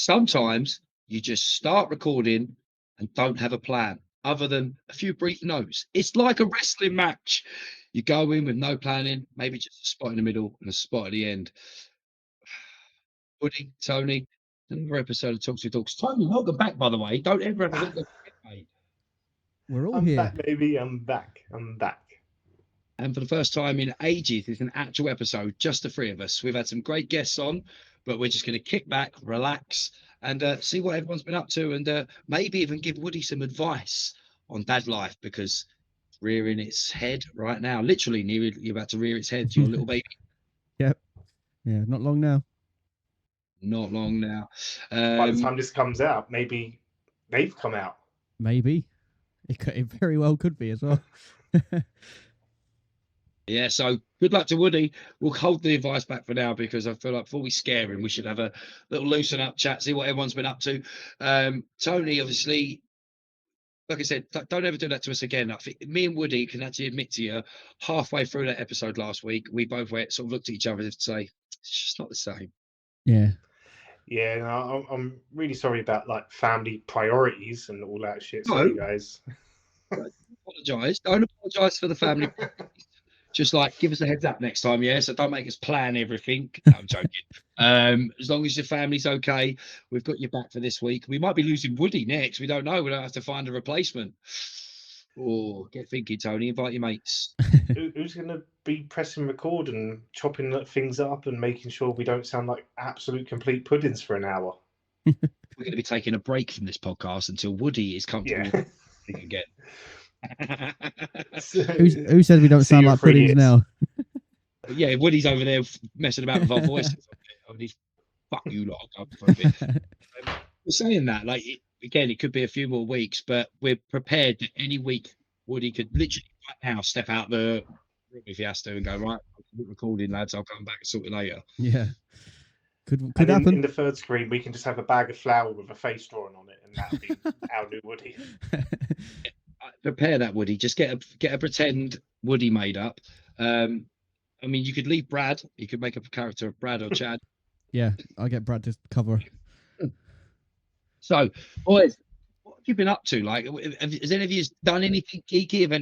Sometimes you just start recording and don't have a plan other than a few brief notes. It's like a wrestling match. You go in with no planning, maybe just a spot in the middle and a spot at the end. Woody, Tony, another episode of Talks with Dorks. Tony, welcome back, by the way. Don't ever have a look at mate. We're all I'm here. back, baby. I'm back. And for the first time in ages, it's an actual episode, just the three of us. We've had some great guests on, but we're just going to kick back, relax, and see what everyone's been up to, and maybe even give Woody some advice on dad life, because it's rearing its head right now. Literally, you're about to rear its head to your little baby. Yep. Yeah, not long now. Not long now. By the time this comes out, maybe they've come out. Maybe. It very well could be as well. Yeah, so good luck to Woody. We'll hold the advice back for now because I feel like before we scare him, we should have a little loosen up chat, see what everyone's been up to. Tony, obviously, like I said, don't ever do that to us again. I think me and Woody can actually admit to you, halfway through that episode last week, we both sort of looked at each other as if to say, it's just not the same. Yeah. Yeah, no, I'm really sorry about like family priorities and all that shit. No. Sorry, guys. Don't apologise for the family. Just like give us a heads up next time, yeah. So don't make us plan everything. No, I'm joking. As long as your family's okay, we've got your back for this week. We might be losing Woody next. We don't know. We don't have to find a replacement. Oh, get thinking, Tony. Invite your mates. Who's going to be pressing record and chopping things up and making sure we don't sound like absolute complete puddings for an hour? We're going to be taking a break from this podcast until Woody is comfortable again. Who said we don't sound like puddings now? Yeah, Woody's over there messing about with our voices. Fuck you lot. We're saying that, like, again, it could be a few more weeks, but we're prepared that any week Woody could literally right now step out the room if he has to and go, right, I'm recording, lads, I'll come back and sort it later. Yeah. Could and happen. In the third screen, we can just have a bag of flour with a face drawing on it, and that'll be our new Woody. Prepare that, Woody. Just get a pretend Woody made up. I mean, you could leave Brad. You could make up a character of Brad or Chad. Yeah, I'll get Brad to cover. So, boys, what have you been up to? Like, has any of you done anything geeky? Have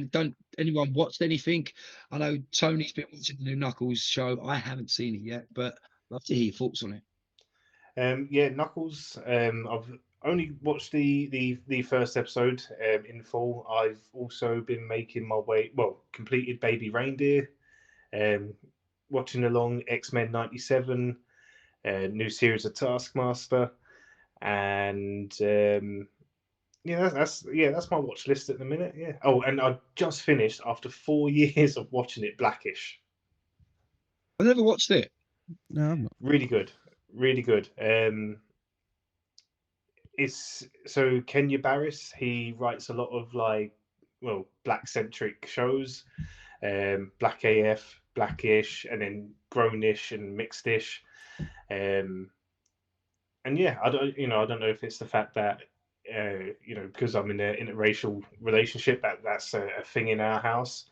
anyone watched anything? I know Tony's been watching the new Knuckles show. I haven't seen it yet, but I'd love to hear your thoughts on it. Yeah, Knuckles. I've only watched the first episode in full. I've also been making my way, completed Baby Reindeer, watching along X-Men 97, new series of Taskmaster, and that's my watch list at the minute. Yeah. Oh, and I just finished after 4 years of watching it, Blackish. I've never watched it. No, I'm not. Really good. It's so Kenya Barris, he writes a lot of black centric shows, Black AF, Blackish, and then Grownish and Mixedish, and yeah, I don't know if it's the fact that because I'm in a interracial relationship that's a thing in our house,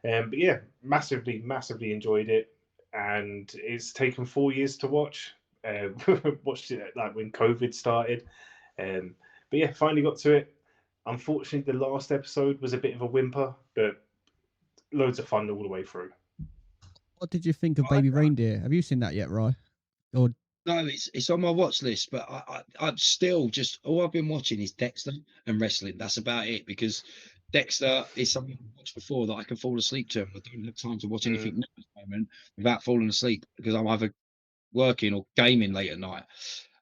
but yeah, massively enjoyed it, and it's taken 4 years to watch. Watched it like when COVID started. But yeah, finally got to it. Unfortunately, the last episode was a bit of a whimper, but loads of fun all the way through. What did you think of Baby Reindeer? Have you seen that yet, Rye? Or No, it's on my watch list, but I'm still just all I've been watching is Dexter and wrestling. That's about it, because Dexter is something I've watched before that I can fall asleep to. I don't have time to watch anything new at the moment without falling asleep, because I'm either working or gaming late at night,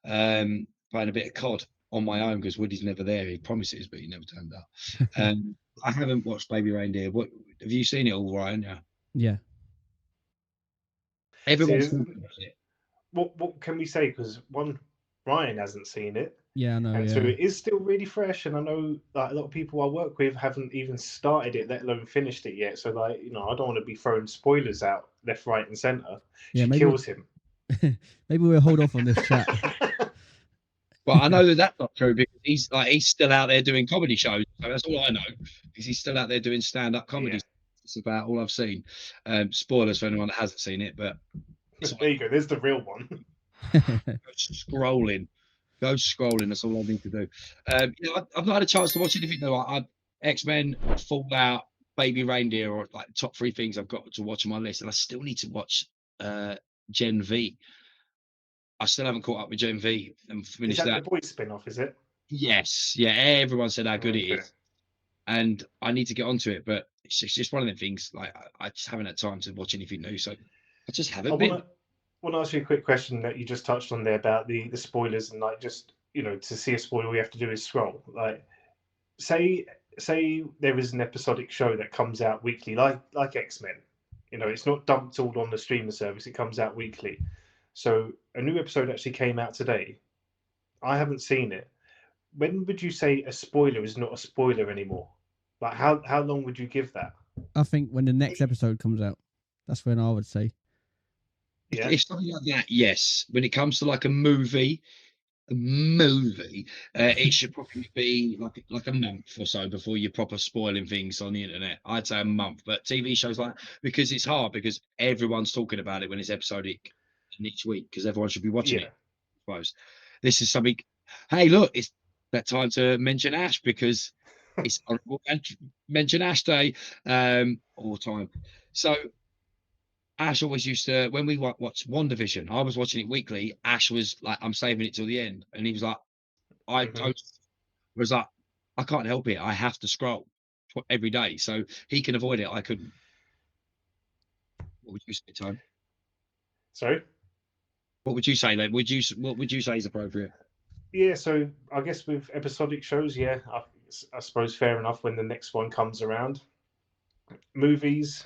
playing a bit of COD on my own because Woody's never there. He promises, but he never turned up. I haven't watched Baby Reindeer. What have you seen it all, Ryan? Yeah. Everyone's talking about it. What can we say? Because Ryan hasn't seen it. Yeah, I know. And yeah. so it is still really fresh, and I know like a lot of people I work with haven't even started it, let alone finished it yet. So I don't want to be throwing spoilers out left, right, and centre. Yeah, she kills him. Maybe we'll hold off on this chat. Well, I know that's not true because he's still out there doing comedy shows. So that's all I know, because he's still out there doing stand-up comedy. Yeah. It's about all I've seen. Spoilers for anyone that hasn't seen it, but there you go. There's the real one. scrolling. Go scrolling. That's all I need to do. I've not had a chance to watch anything though. X-Men, Fallout, Baby Reindeer, or like the top 3 things I've got to watch on my list, and I still need to watch Gen V. I still haven't caught up with Gen V and Is finished that that. the boys spin-off? Is it? Yes, yeah. Everyone said how good it Okay. is, and I need to get onto it, but it's just one of them things. Like I just haven't had time to watch anything new, so I just I haven't want been. to ask you a quick question that you just touched on there about the spoilers, and like, just, you know, to see a spoiler, all you have to do is scroll. Like, say there is an episodic show that comes out weekly, like X-Men. You know, it's not dumped all on the streamer service. It comes out weekly. So a new episode actually came out today. I haven't seen it. When would you say a spoiler is not a spoiler anymore? Like, how long would you give that? I think when the next episode comes out, that's when I would say. Yeah, If something like that, yes. When it comes to like a movie, it should probably be like a month or so before you're proper spoiling things on the internet. I'd say a month, but TV shows like, because it's hard because everyone's talking about it when it's episodic in each week because everyone should be watching yeah, it. I suppose this is something. Hey, look, it's that time to mention Ash because it's honorable mention Ash Day all the time. So Ash always used to, when we watched WandaVision, I was watching it weekly. Ash was like, I'm saving it till the end. And he was like, I hmm was like, I can't help it. I have to scroll every day. So he can avoid it. I couldn't. What would you say, Tone? Sorry. What would you say? Like, what would you say is appropriate? Yeah, so I guess with episodic shows, yeah, I suppose fair enough when the next one comes around. Movies,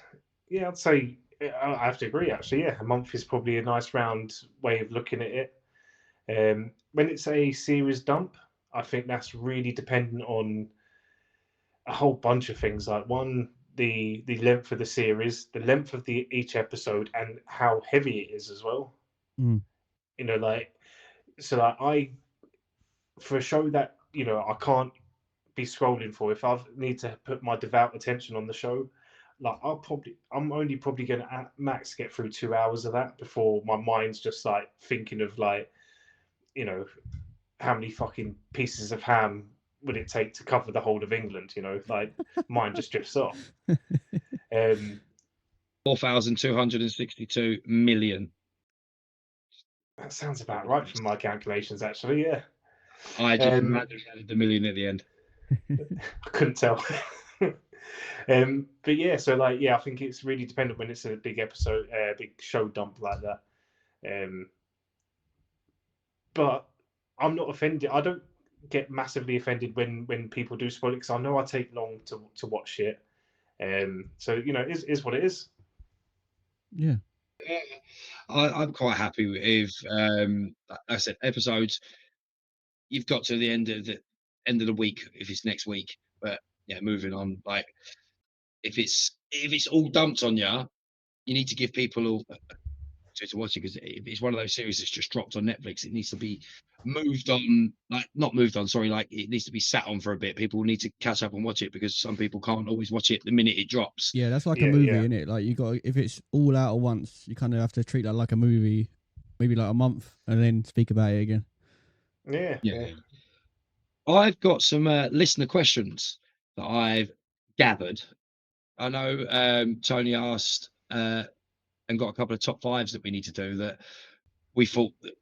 yeah, I'd say I have to agree actually. Yeah, a month is probably a nice round way of looking at it. When it's a series dump, I think that's really dependent on a whole bunch of things. Like, one, the length of the series, the length of the each episode, and how heavy it is as well. Mm. You know, like, so like I for a show that, you know, I can't be scrolling for, if I need to put my devout attention on the show, like, I'm only probably going to at max get through 2 hours of that before my mind's just like thinking of, like, you know, how many fucking pieces of ham would it take to cover the whole of England? You know, like, mind just drifts off. Um, 4,262 million. that sounds about right from my calculations, actually. Yeah. I just Um, imagine added the million at the end. I couldn't tell. But yeah, so like, yeah, I think it's really dependent when it's a big episode, big show dump like that. Um, but I'm not offended. I don't get massively offended when people do spoil it, because I know I take long to watch it. So, you know, it is what it is. Yeah. Yeah, I'm quite happy with like I said, episodes. You've got to the end of the week if it's next week. But yeah, moving on. Like if it's all dumped on you, you need to give people all to watch it because if it's one of those series that's just dropped on Netflix, it needs to be moved on. Like not moved on, sorry. Like it needs to be sat on for a bit. People need to catch up and watch it because some people can't always watch it the minute it drops. Yeah, that's like a Yeah, movie, yeah, isn't it? Like, you got, if it's all out at once, you kind of have to treat that like a movie, maybe like a month, and then speak about it again. yeah, yeah. Yeah. I've got some listener questions that I've gathered. I know Tony asked and got a couple of top fives that we need to do that we thought that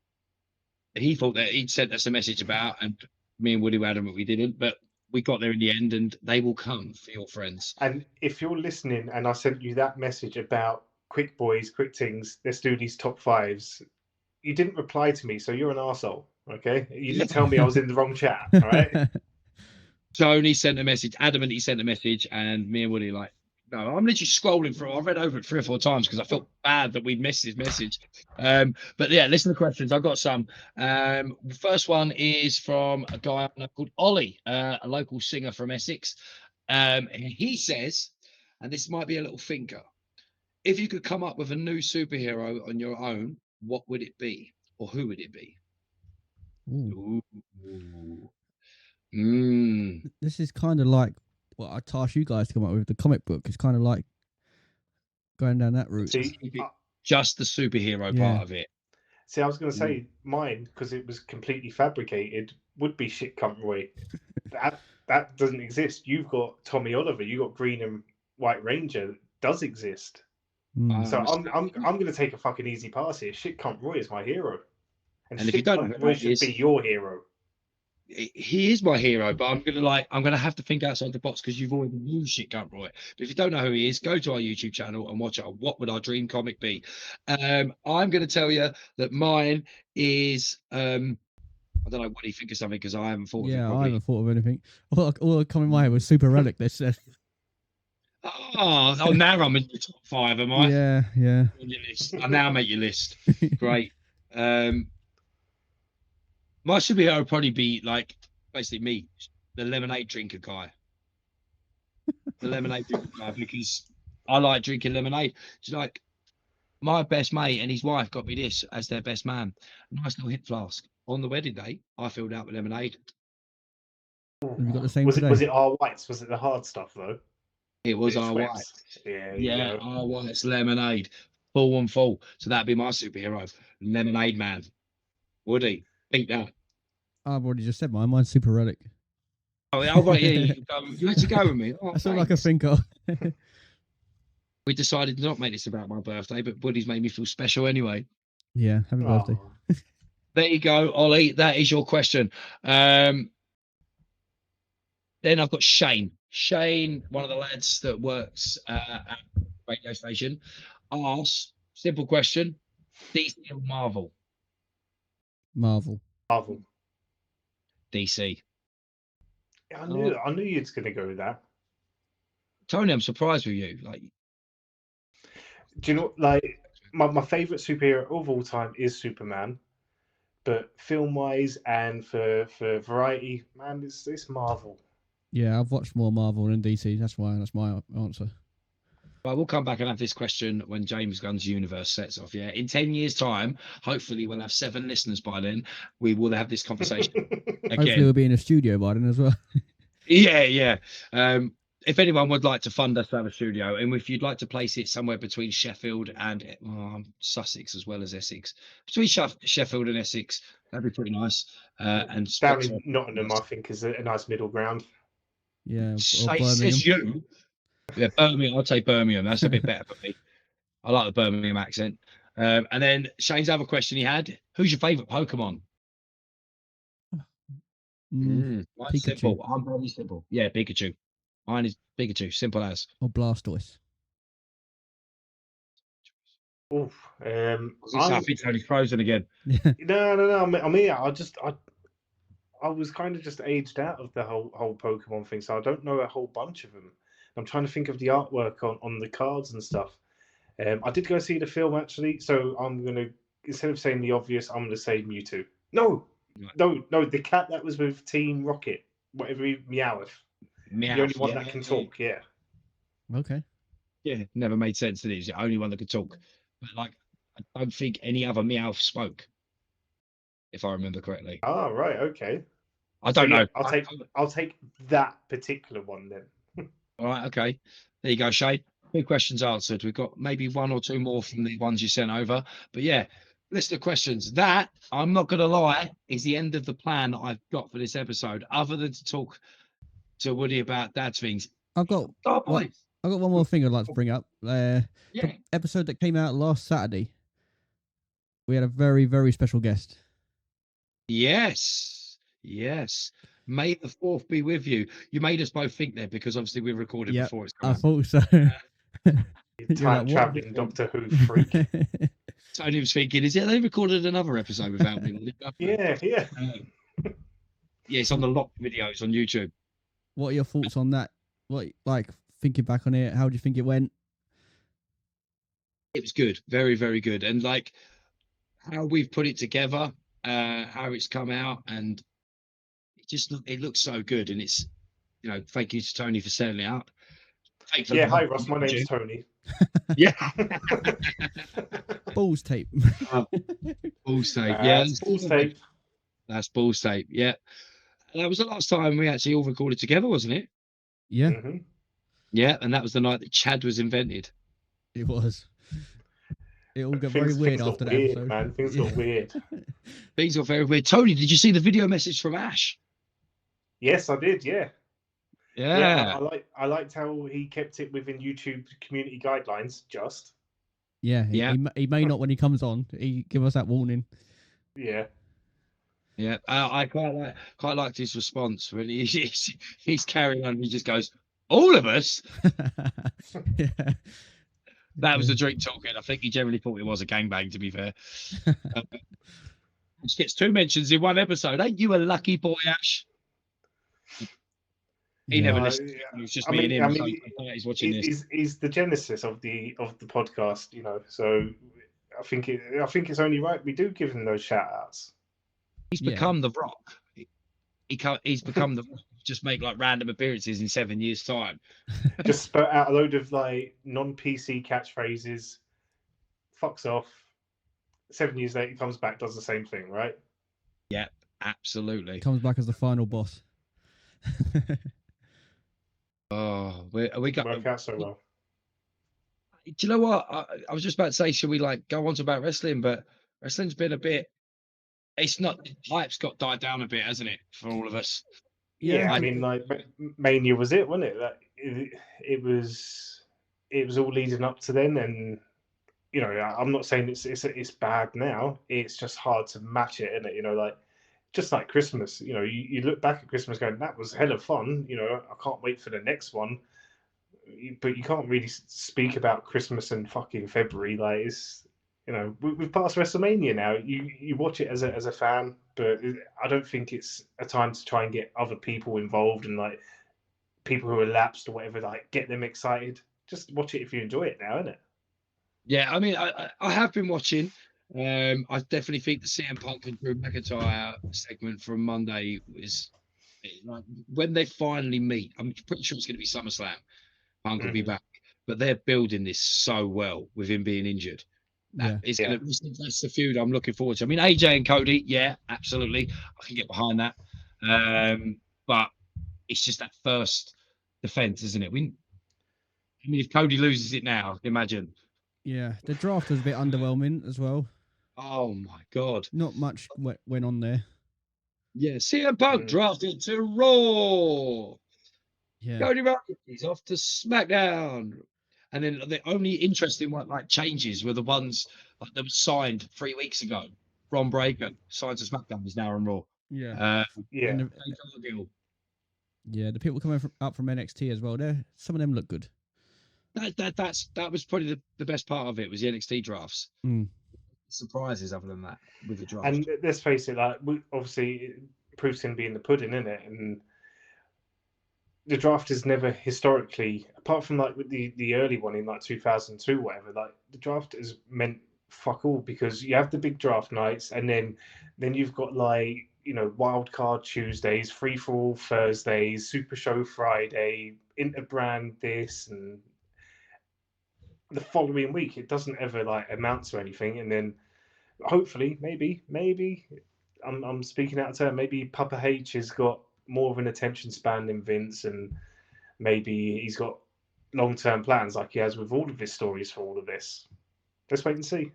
he thought that he'd sent us a message about, and me and Woody were adamant we didn't, but we got there in the end, and they will come for your friends. And if you're listening and I sent you that message about quick boys, quick things, let's do these top fives, you didn't reply to me, so you're an arsehole. Okay, you didn't tell me I was in the wrong chat. All right. Tony sent a message, adamant he sent a message, and me and Woody like, no, I'm literally scrolling through. I've read over it 3 or 4 times because I felt bad that we'd missed his message. But yeah, listen to the questions. I've got some. The first one is from a guy called Ollie, a local singer from Essex. He says, and this might be a little thinker, if you could come up with a new superhero on your own, what would it be? Or who would it be? Ooh. Ooh. Mm. This is kind of like what I tasked you guys to come up with, the comic book. It's kind of like going down that route. See, Just the superhero Yeah. part of it. See, I was going to say mine, because it was completely fabricated, would be Shit Cunt Roy. That doesn't exist. You've got Tommy Oliver. You got Green and White Ranger. That does exist. So I'm going to take a fucking easy pass here. Shit Cunt Roy is my hero, And if you Shit don't know Cunt who Roy that should is, be your hero. he is my hero, but I'm gonna have to think outside the box because you've already used Shit Cunt Roy. But if you don't know who he is, go to our YouTube channel and watch it. What would our dream comic be? I'm gonna tell you that mine is I don't know, what do you think of something, because I haven't thought of it Yeah, I properly. haven't thought of anything. All that come in my head was Super Relic. They said. Oh, now I'm in the top 5, am I? Yeah, yeah. On your list. I now make your list. Great. My superhero would probably be like basically me, the lemonade drinker guy. The lemonade drinker guy, because I like drinking lemonade. It's like my best mate and his wife got me this as their best man. Nice little hip flask. On the wedding day, I filled out with lemonade. Have you got the same Was today? it our whites? Was it the hard stuff though? It was It's our white. Schweppes. Yeah, Yeah, our white's lemonade. Full and full. So that'd be my superhero. Lemonade man. Woody. Beat that. I've already just said mine. Mine's Super Relic. Oh, yeah, right, yeah, you had to go with me. Oh, That's all I can thanks. think of. We decided to not make this about my birthday, but Woody's made me feel special anyway. Yeah, happy birthday. Oh. There you go, Ollie. That is your question. Then I've got Shane. Shane, one of the lads that works at the radio station, asks, simple question, DC or Marvel? Marvel. Marvel. DC. I knew you was going to go with that. Tony, I'm surprised with you. Like, do you know, like, my favorite superhero of all time is Superman, but film wise and for variety, man, it's Marvel. Yeah, I've watched more Marvel than DC. That's my answer. well, we'll come back and have this question when James Gunn's universe sets off. Yeah, in 10 years' time, hopefully we'll have 7 listeners by then. We will have this conversation Hopefully again. we'll be in a studio by then as well. Yeah. If anyone would like to fund us to have a studio, and if you'd like to place it somewhere between Sheffield and Sussex as well as Essex, between Sheffield and Essex, that'd be pretty nice. And down in Nottingham, I think, is a nice middle ground. Yeah, or says Birmingham. you. Yeah, Birmingham. I'd say Birmingham. That's a bit better for me. I like the Birmingham accent. And then Shane's other question he had: who's your favourite Pokemon? Mine's Pikachu. simple. I'm very simple. Yeah, Pikachu. Mine is Pikachu. Simple as. Or Blastoise. Oof. I think Tony's frozen again. No. I mean, I was kind of just aged out of the whole Pokemon thing, so I don't know a whole bunch of them. I'm trying to think of the artwork on the cards and stuff. I did go see the film actually, so I'm gonna, instead of saying the obvious, I'm gonna say Mewtwo. No, the cat that was with Team Rocket, whatever, Meowth. The only one that can talk. Yeah. Okay. Yeah, never made sense that he's the only one that could talk. But like, I don't think any other Meowth spoke, if I remember correctly. Oh, right, okay. I don't know. I'll take that particular one then. All right, okay. There you go, Shane. 2 questions answered. We've got maybe 1 or 2 more from the ones you sent over. But yeah, list of questions. That, I'm not going to lie, is the end of the plan that I've got for this episode, other than to talk to Woody about dad's things. I've got one more thing I'd like to bring up. The episode that came out last Saturday, we had a very, very special guest. Yes. May the 4th be with you. You made us both think there, because obviously we recorded before it's come out. I thought so. Time traveling Doctor Who freak. Tony was thinking, is it they recorded another episode without me? Yeah. Yeah, it's on the locked videos on YouTube. What are your thoughts on that? What, like, thinking back on it, how do you think it went? It was good, very, very good, and like how we've put it together, how it's come out, and it looks so good. And it's, thank you to Tony for setting it up. Yeah, hi Ross, my name's Tony. Yeah. Balls tape. Balls tape. Yeah, balls tape. That's balls tape. Yeah. And that was the last time we actually all recorded together, wasn't it? Yeah. Yeah, and that was the night that Chad was invented. It was. it all got very weird after that episode. Man, things got weird. Things got very weird. Tony, did you see the video message from Ash? Yes, I did. Yeah. Yeah. I liked how he kept it within YouTube community guidelines. Just. Yeah. Yeah. He may not when he comes on. He give us that warning. Yeah. Yeah. I quite liked his response when he's carrying on. He just goes, "All of us." Yeah. That was the drink talking. I think he generally thought it was a gangbang. To be fair, which gets 2 mentions in 1 episode. Ain't you a lucky boy, Ash? He never listened. It was just me and him. So he's watching this. He's the genesis of the podcast, you know. So I think it's only right we do give him those shout outs. He's become the Rock. He's become the Rock. Just make like random appearances in 7 years' time. Just spurt out a load of like non-PC catchphrases. Fucks off. 7 years later, he comes back, does the same thing, right? Yeah, absolutely. Comes back as the final boss. Oh, we got work out so well. Do you know what? I was just about to say, should we like go on to about wrestling? But wrestling's been a bit. It's not. The hype's got died down a bit, hasn't it, for all of us? Yeah, I mean, like Mania was it, wasn't it? Like, it was all leading up to then, and you know, I'm not saying it's bad now. It's just hard to match it, isn't it? You know, like just like Christmas. You know, you look back at Christmas going, that was hella fun. You know, I can't wait for the next one. But you can't really speak about Christmas in fucking February. Like it's, you know, we've passed WrestleMania now. You watch it as a fan, but I don't think it's a time to try and get other people involved and like people who are lapsed or whatever, like get them excited. Just watch it if you enjoy it now, isn't it? Yeah, I mean, I have been watching. I definitely think the CM Punk and Drew McIntyre segment from Monday was like when they finally meet. I'm pretty sure it's going to be SummerSlam. Punk will be back, but they're building this so well with him being injured. That's the feud I'm looking forward to. I mean, AJ and Cody, yeah, absolutely, I can get behind that. But it's just that first defense, isn't it? I mean, if Cody loses it now, imagine. Yeah, the draft was a bit underwhelming as well. Oh my god, not much went on there. Yeah, CM Punk drafted to Raw. Yeah, Cody Rhodes is off to SmackDown. And then the only interesting one, like changes, were the ones like that were signed 3 weeks ago. Ron Breaker signed to SmackDown, is now on Raw. Yeah, yeah. The people coming up from NXT as well. Some of them look good. That was probably the best part of it was the NXT drafts. Surprises other than that with the draft. And let's face it, like obviously, proof's going to be in the pudding, isn't it? And the draft is never historically, apart from like with the early one in like 2002, whatever. Like the draft is meant fuck all because you have the big draft nights, and then you've got like, you know, wild card Tuesdays, free for all Thursdays, Super Show Friday, Interbrand this, and the following week it doesn't ever like amount to anything. And then hopefully, maybe I'm speaking out of turn. Maybe Papa H has got more of an attention span than Vince, and maybe he's got long-term plans like he has with all of his stories for all of this. Let's wait and see.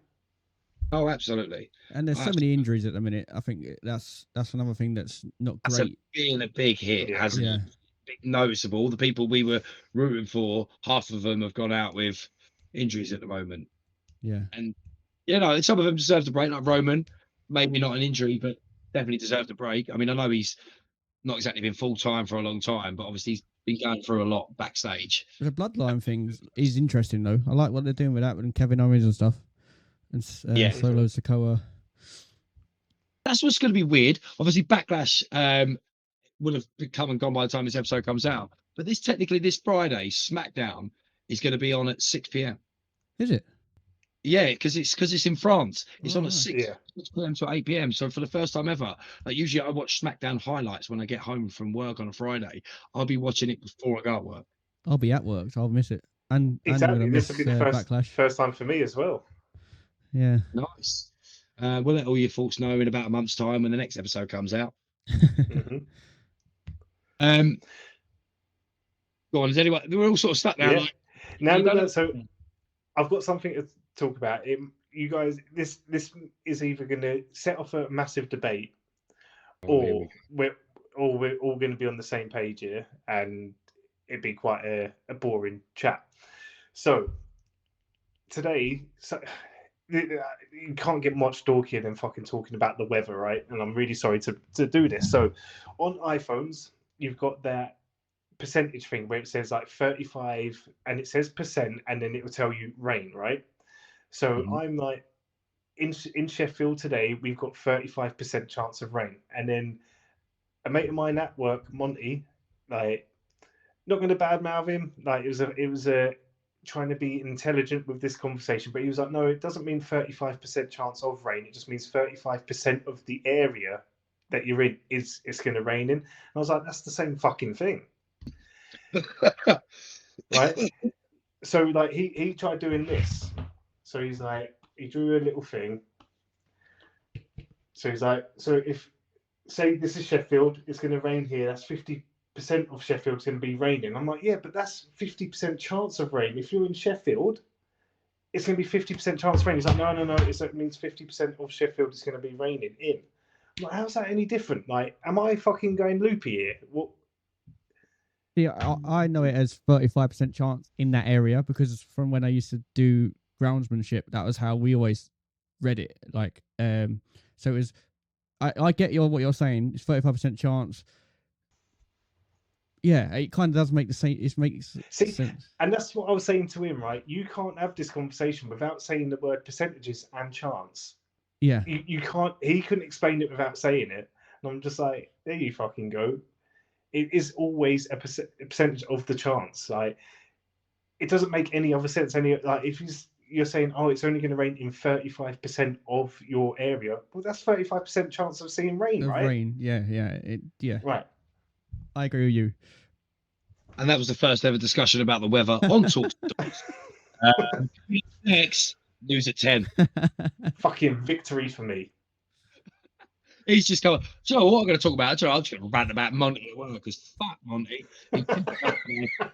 Oh, absolutely. And there's so many injuries at the minute. I think that's another thing that's not great. Being a big hit, hasn't it? Big noticeable. The people we were rooting for, half of them have gone out with injuries at the moment. Yeah. And you know, some of them deserve a break, like Roman. Maybe not an injury, but definitely deserved a break. I mean, I know he's not exactly been full time for a long time, but obviously he's been going through a lot backstage. The bloodline thing is interesting though. I like what they're doing with that with Kevin Owens and stuff, and Solo Sikoa. That's what's going to be weird. Obviously, Backlash will have come and gone by the time this episode comes out. But this Friday, SmackDown is going to be on at 6 p.m. Is it? Yeah, because it's in France. It's on at 6 p.m. to 8 p.m. So for the first time ever, like usually I watch SmackDown highlights when I get home from work on a Friday. I'll be watching it before I go to work. I'll be at work, so I'll miss it. And exactly, this will be the Backlash. First time for me as well. Yeah. Nice. We'll let all your folks know in about a month's time when the next episode comes out. Go on, is anyone? We're all sort of stuck now. Yeah. So I've got something to talk about. you guys, this is either going to set off a massive debate, Oh, here or we we're all going to be on the same page here, and it'd be quite a boring chat. So today, you can't get much dorkier than fucking talking about the weather, right? And I'm really sorry to do this. So on iPhones, you've got that percentage thing where it says like 35 and it says percent, and then it will tell you rain, right? So Mhm. I'm like, in Sheffield today, we've got 35% chance of rain. And then a mate of mine at work, Monty, like, not going to badmouth him. Like, it was a trying to be intelligent with this conversation, but he was like, no, it doesn't mean 35% chance of rain. It just means 35% of the area that you're in is it's going to rain in. And I was like, that's the same fucking thing, right? So like he tried doing this. So he's like, he drew a little thing. So he's like, so if say this is Sheffield, it's going to rain here. That's 50% of Sheffield's going to be raining. I'm like, yeah, but that's 50% chance of rain. If you're in Sheffield, it's going to be 50% chance of rain. He's like, no. It means 50% of Sheffield is going to be raining in. I'm like, how's that any different? Like, am I fucking going loopy here? What? Yeah, I know it as 35% chance in that area because from when I used to do groundsmanship, that was how we always read it. Like, so it was. I get what you're saying. It's 35% chance. Yeah, it kind of does make the same. It makes See, sense. and that's what I was saying to him, right? You can't have this conversation without saying the word percentages and chance. Yeah, You can't. He couldn't explain it without saying it, and I'm just like, there you fucking go. It is always a percentage of the chance. Like, it doesn't make any other sense. Like, if you're saying, oh, it's only going to rain in 35% of your area, well, that's 35% chance of seeing rain, of right? rain. Yeah. Yeah. Right. I agree with you. And that was the first ever discussion about the weather on Talks. Next, news at 10. Fucking victory for me. He's just going, do you know what I'm going to talk about? I'm just going to rant about Monty at work because fuck Monty.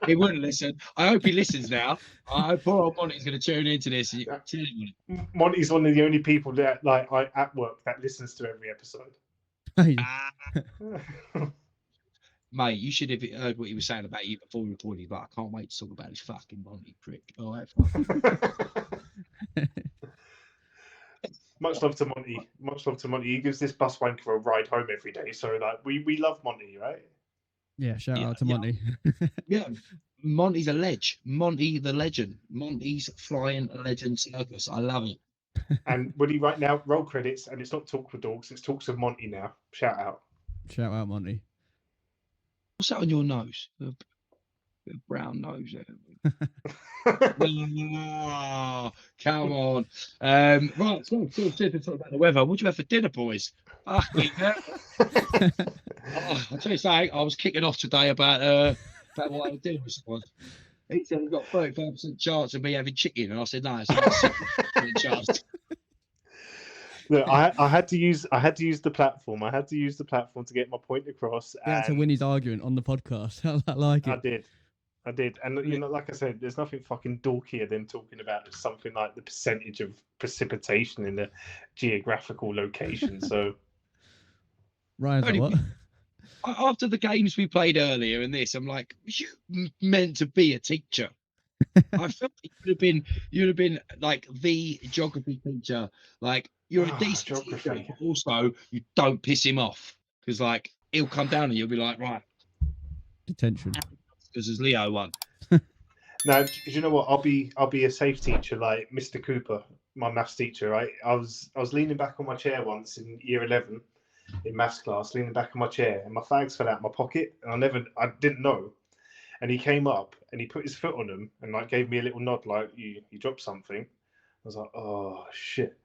He wouldn't listen. I hope he listens now. I hope poor old Monty's going to tune into this. Monty's one of the only people that like at work that listens to every episode. Mate, you should have heard what he was saying about you before we recorded, but I can't wait to talk about this fucking Monty prick. All right. Much love to Monty. Much love to Monty. He gives this bus wanker a ride home every day. So like we love Monty, right? Yeah, shout out to Monty. Yeah. Monty's a ledge. Monty the legend. Monty's flying legend circus. I love it. And Woody, right now, roll credits, and it's not Talk with Dorks, it's Talks with Monty now. Shout out. Shout out, Monty. What's that on your nose? A brown nose there. Oh, come on. Right, so talk about the weather. What do you have for dinner, boys? Fucking hell. I'll tell you something, I was kicking off today about what I was doing with someone. He said he's got 35% chance of me having chicken, and I said no, it's not 60% chance. Look, I had to use the platform. I had to use the platform to get my point across. Yeah, to win his argument on the podcast. I like it. I did. And you know, like I said, there's nothing fucking dorkier than talking about something like the percentage of precipitation in a geographical location. So Ryan's like, what? After the games we played earlier in this, I'm like, you meant to be a teacher. I felt you'd have been like the geography teacher. Like, you're a decent geography. teacher, but also you don't piss him off because like he'll come down and you'll be like, right, detention. Because there's Leo one. Now, do you know what? I'll be a safe teacher like Mr. Cooper, my maths teacher. Right? I was leaning back on my chair once in year 11 in maths class, leaning back on my chair, and my fags fell out of my pocket, and I didn't know. And he came up and he put his foot on them and like gave me a little nod, like you dropped something. I was like, oh shit.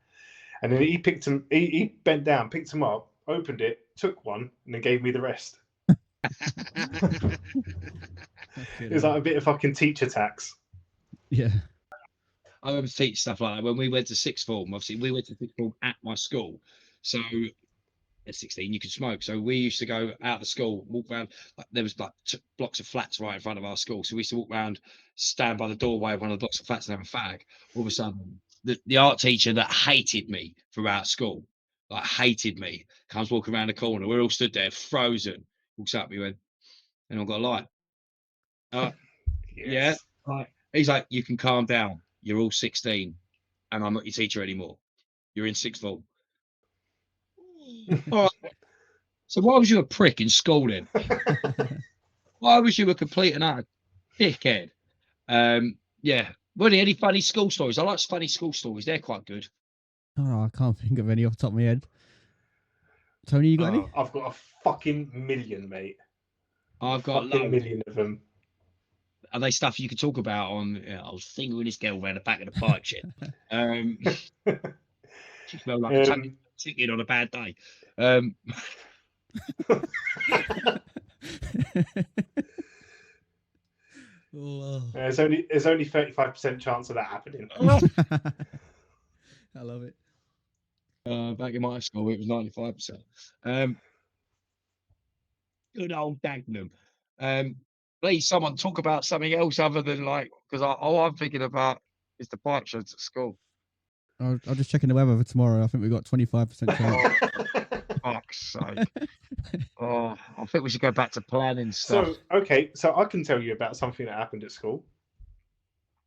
And then he picked him. He bent down, picked him up, opened it, took one, and then gave me the rest. It was like a bit of fucking teacher tax. Yeah. I remember teaching stuff like that when we went to sixth form. Obviously, we went to sixth form at my school. So at 16, you could smoke. So we used to go out of the school, walk around. Like, there was like blocks of flats right in front of our school. So we used to walk around, stand by the doorway of one of the blocks of flats and have a fag. All of a sudden, the art teacher that hated me throughout school, like hated me, comes walking around the corner. We're all stood there frozen. Walks up, he went, "And I've got a light." Yeah. Yes. Right. He's like, "You can calm down. You're all 16, and I'm not your teacher anymore. You're in sixth form." All right. So why was you a prick in school then? Why was you a complete and utter dickhead? Yeah. Were there any funny school stories? I like funny school stories. They're quite good. Oh, I can't think of any off the top of my head. Tony, you got any? I've got a fucking million, mate. I've got fucking loads. million of them. Are they stuff you could talk about on? I was fingering this girl around the back of the pipe shit. She smelled like a chicken on a bad day. There's only 35% chance of that happening. I love it. Back in my school, it was 95%. Good old Dagenham. Please, someone talk about something else other than like, because all I'm thinking about is the pipe shows at school. I'm just checking the weather for tomorrow. I think we've got 25% chance. Fuck's sake. Oh, I think we should go back to planning stuff. So I can tell you about something that happened at school.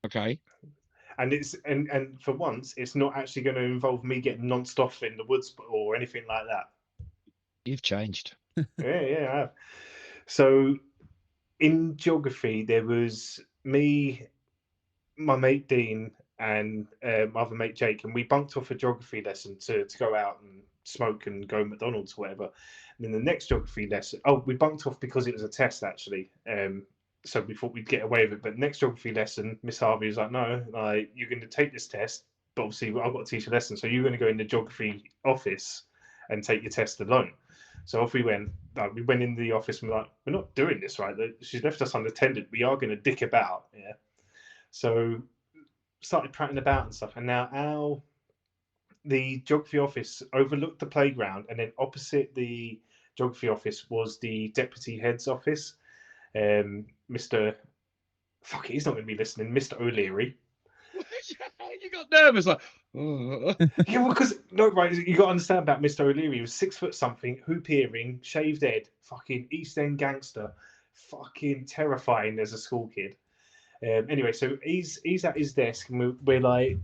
Okay. And it's and for once, it's not actually going to involve me getting non-stop in the woods or anything like that. You've changed. Yeah, I have. So in geography, there was me, my mate Dean, and my other mate Jake, and we bunked off a geography lesson to go out and smoke and go McDonald's or whatever. And then the next geography lesson, we bunked off because it was a test actually. So we thought we'd get away with it. But next geography lesson, Miss Harvey was like, "No, like you're going to take this test, but obviously I've got to teach a lesson, so you're going to go in the geography office and take your test alone." So off we went. We went in the office and we're like, "We're not doing this, right? She's left us unattended. We are going to dick about." Yeah. So started prattling about and stuff. And now the geography office overlooked the playground, and then opposite the geography office was the deputy head's office. Mr. Fuck it, he's not going to be listening. Mr. O'Leary. You got nervous, like. Oh. Yeah, well, because no, right. You got to understand about Mr. O'Leary. He was 6 foot something, hoop earring, shaved head, fucking East End gangster, fucking terrifying as a school kid. Anyway, so he's at his desk, and we're like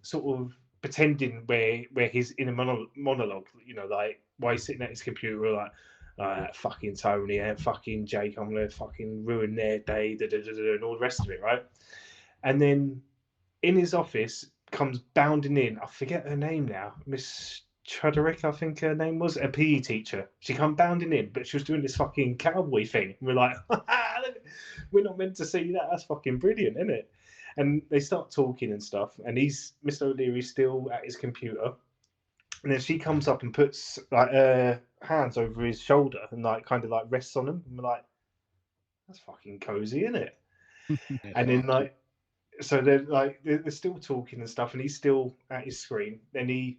sort of pretending we're his inner monologue. You know, like while he's sitting at his computer, we're like, fucking Tony and fucking Jake, I'm gonna fucking ruin their day, and all the rest of it, right? And then in his office comes bounding in. I forget her name now, Miss Chuderick, I think her name was, a PE teacher. She come bounding in, but she was doing this fucking cowboy thing. We're like, we're not meant to see that. That's fucking brilliant, isn't it? And they start talking and stuff. And Mr. O'Leary's still at his computer. And then she comes up and puts like hands over his shoulder and like kind of like rests on him. And we're like, that's fucking cozy, isn't it? And then like, so they're still talking and stuff, and he's still at his screen. Then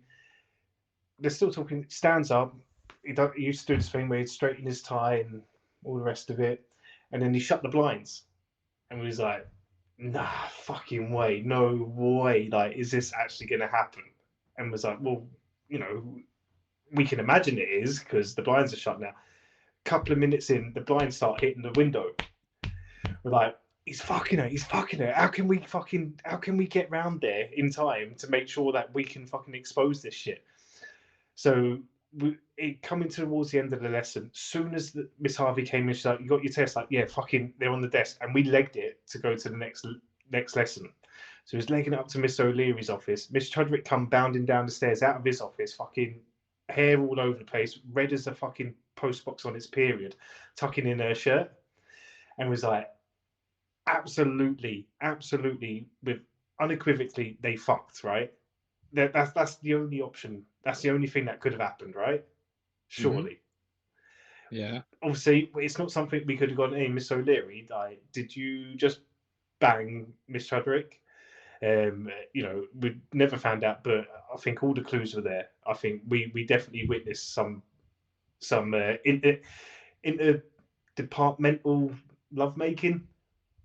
they're still talking. Stands up. He used to do this thing where he'd straighten his tie and all the rest of it, and then he shut the blinds, and we was like, "Nah, fucking way, no way! Like, is this actually going to happen?" And was like, "Well, you know, we can imagine it is because the blinds are shut now." A couple of minutes in, the blinds start hitting the window. We're like, he's fucking her. How can we get round there in time to make sure that we can fucking expose this shit? So it coming towards the end of the lesson, soon as Miss Harvey came in, she's like, "You got your test?" Like, "Yeah, fucking, they're on the desk." And we legged it to go to the next lesson. So he was legging it up to Mr. O'Leary's office. Miss Chudrick come bounding down the stairs out of his office, fucking hair all over the place, red as a fucking postbox on its period, tucking in her shirt, and was like, absolutely, with unequivocally, they fucked, right? That's the only option. That's the only thing that could have happened, right? Surely. Mm-hmm. Yeah. Obviously, it's not something we could have gone, "Hey, Miss O'Leary, did you just bang Miss Chudrick?" You know, we never found out, but I think all the clues were there. I think we definitely witnessed some interdepartmental lovemaking.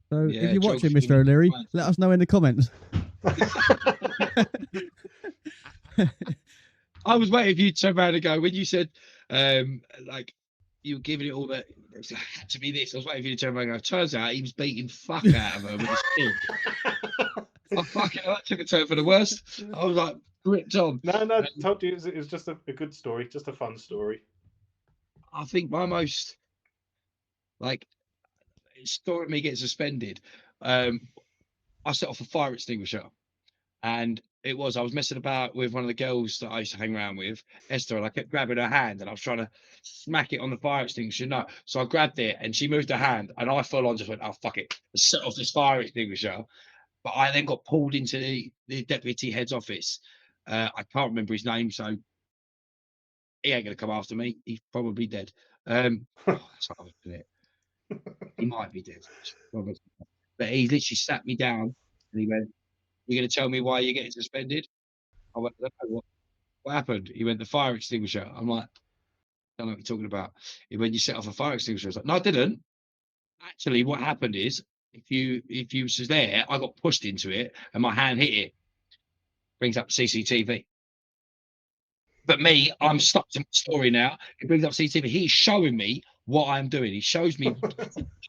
So if you're watching, Mr. O'Leary, let us know in the comments. I was waiting for you to turn around and go when you said, like you were giving it all that it had to be this. I was waiting for you to turn around and go. Turns out he was beating fuck out of her with his stick. Oh fucking hell, that took a turn for the worst. I was like gripped on. No, told you it was just a good story, just a fun story. I think my most like story of me getting suspended. I set off a fire extinguisher, and I was messing about with one of the girls that I used to hang around with, Esther, and I kept grabbing her hand, and I was trying to smack it on the fire extinguisher. No, so I grabbed it, and she moved her hand, and I full on just went, "Oh fuck it," and set off this fire extinguisher. But I then got pulled into the deputy head's office. I can't remember his name, so he ain't gonna come after me. He's probably dead. That's not isn't it? He might be dead, but he literally sat me down and he went, "You're gonna tell me why you're getting suspended?" I went, "No, what happened?" He went, "The fire extinguisher." I'm like, "I don't know what you're talking about." He went, "You set off a fire extinguisher." I was like, "No, I didn't." Actually, what happened is, if you was there, I got pushed into it and my hand hit it. Brings up CCTV. But me, I'm stuck to my story now. It brings up CCTV. He's showing me what I'm doing. He shows me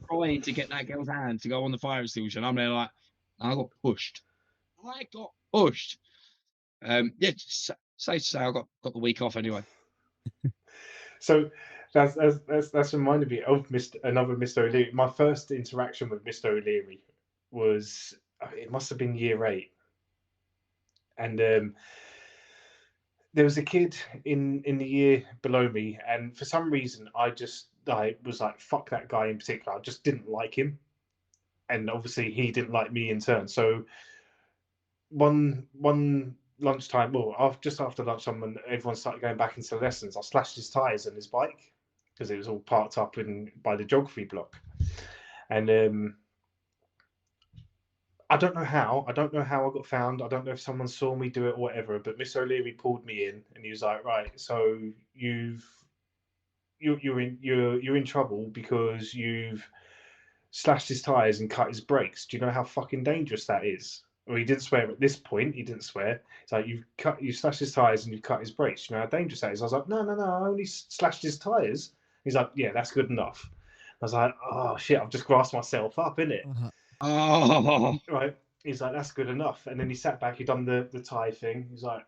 trying to get that girl's hand to go on the fire extinguisher. And I'm there like, I got pushed. I got pushed. Yeah, safe to say I got the week off anyway. So that's reminded me of another Mr. O'Leary. My first interaction with Mr. O'Leary was it must have been year 8, and there was a kid in the year below me, and for some reason I was like, fuck that guy in particular. I just didn't like him, and obviously he didn't like me in turn. So one lunchtime, well, just after lunchtime, when everyone started going back into lessons, I slashed his tires on his bike because it was all parked up by the geography block, and I don't know how. I don't know how I got found. I don't know if someone saw me do it or whatever. But Mr. O'Leary pulled me in, and he was like, "Right, so you're in trouble because you've slashed his tires and cut his brakes. Do you know how fucking dangerous that is?" Well, he didn't swear at this point. He didn't swear. It's like you slashed his tires and you cut his brakes. Do you know how dangerous that is? I was like, no, I only slashed his tires. He's like, yeah, that's good enough. I was like, oh shit, I've just grasped myself up, innit? Oh, Right. He's like, that's good enough. And then he sat back, he done the tie thing. He's like,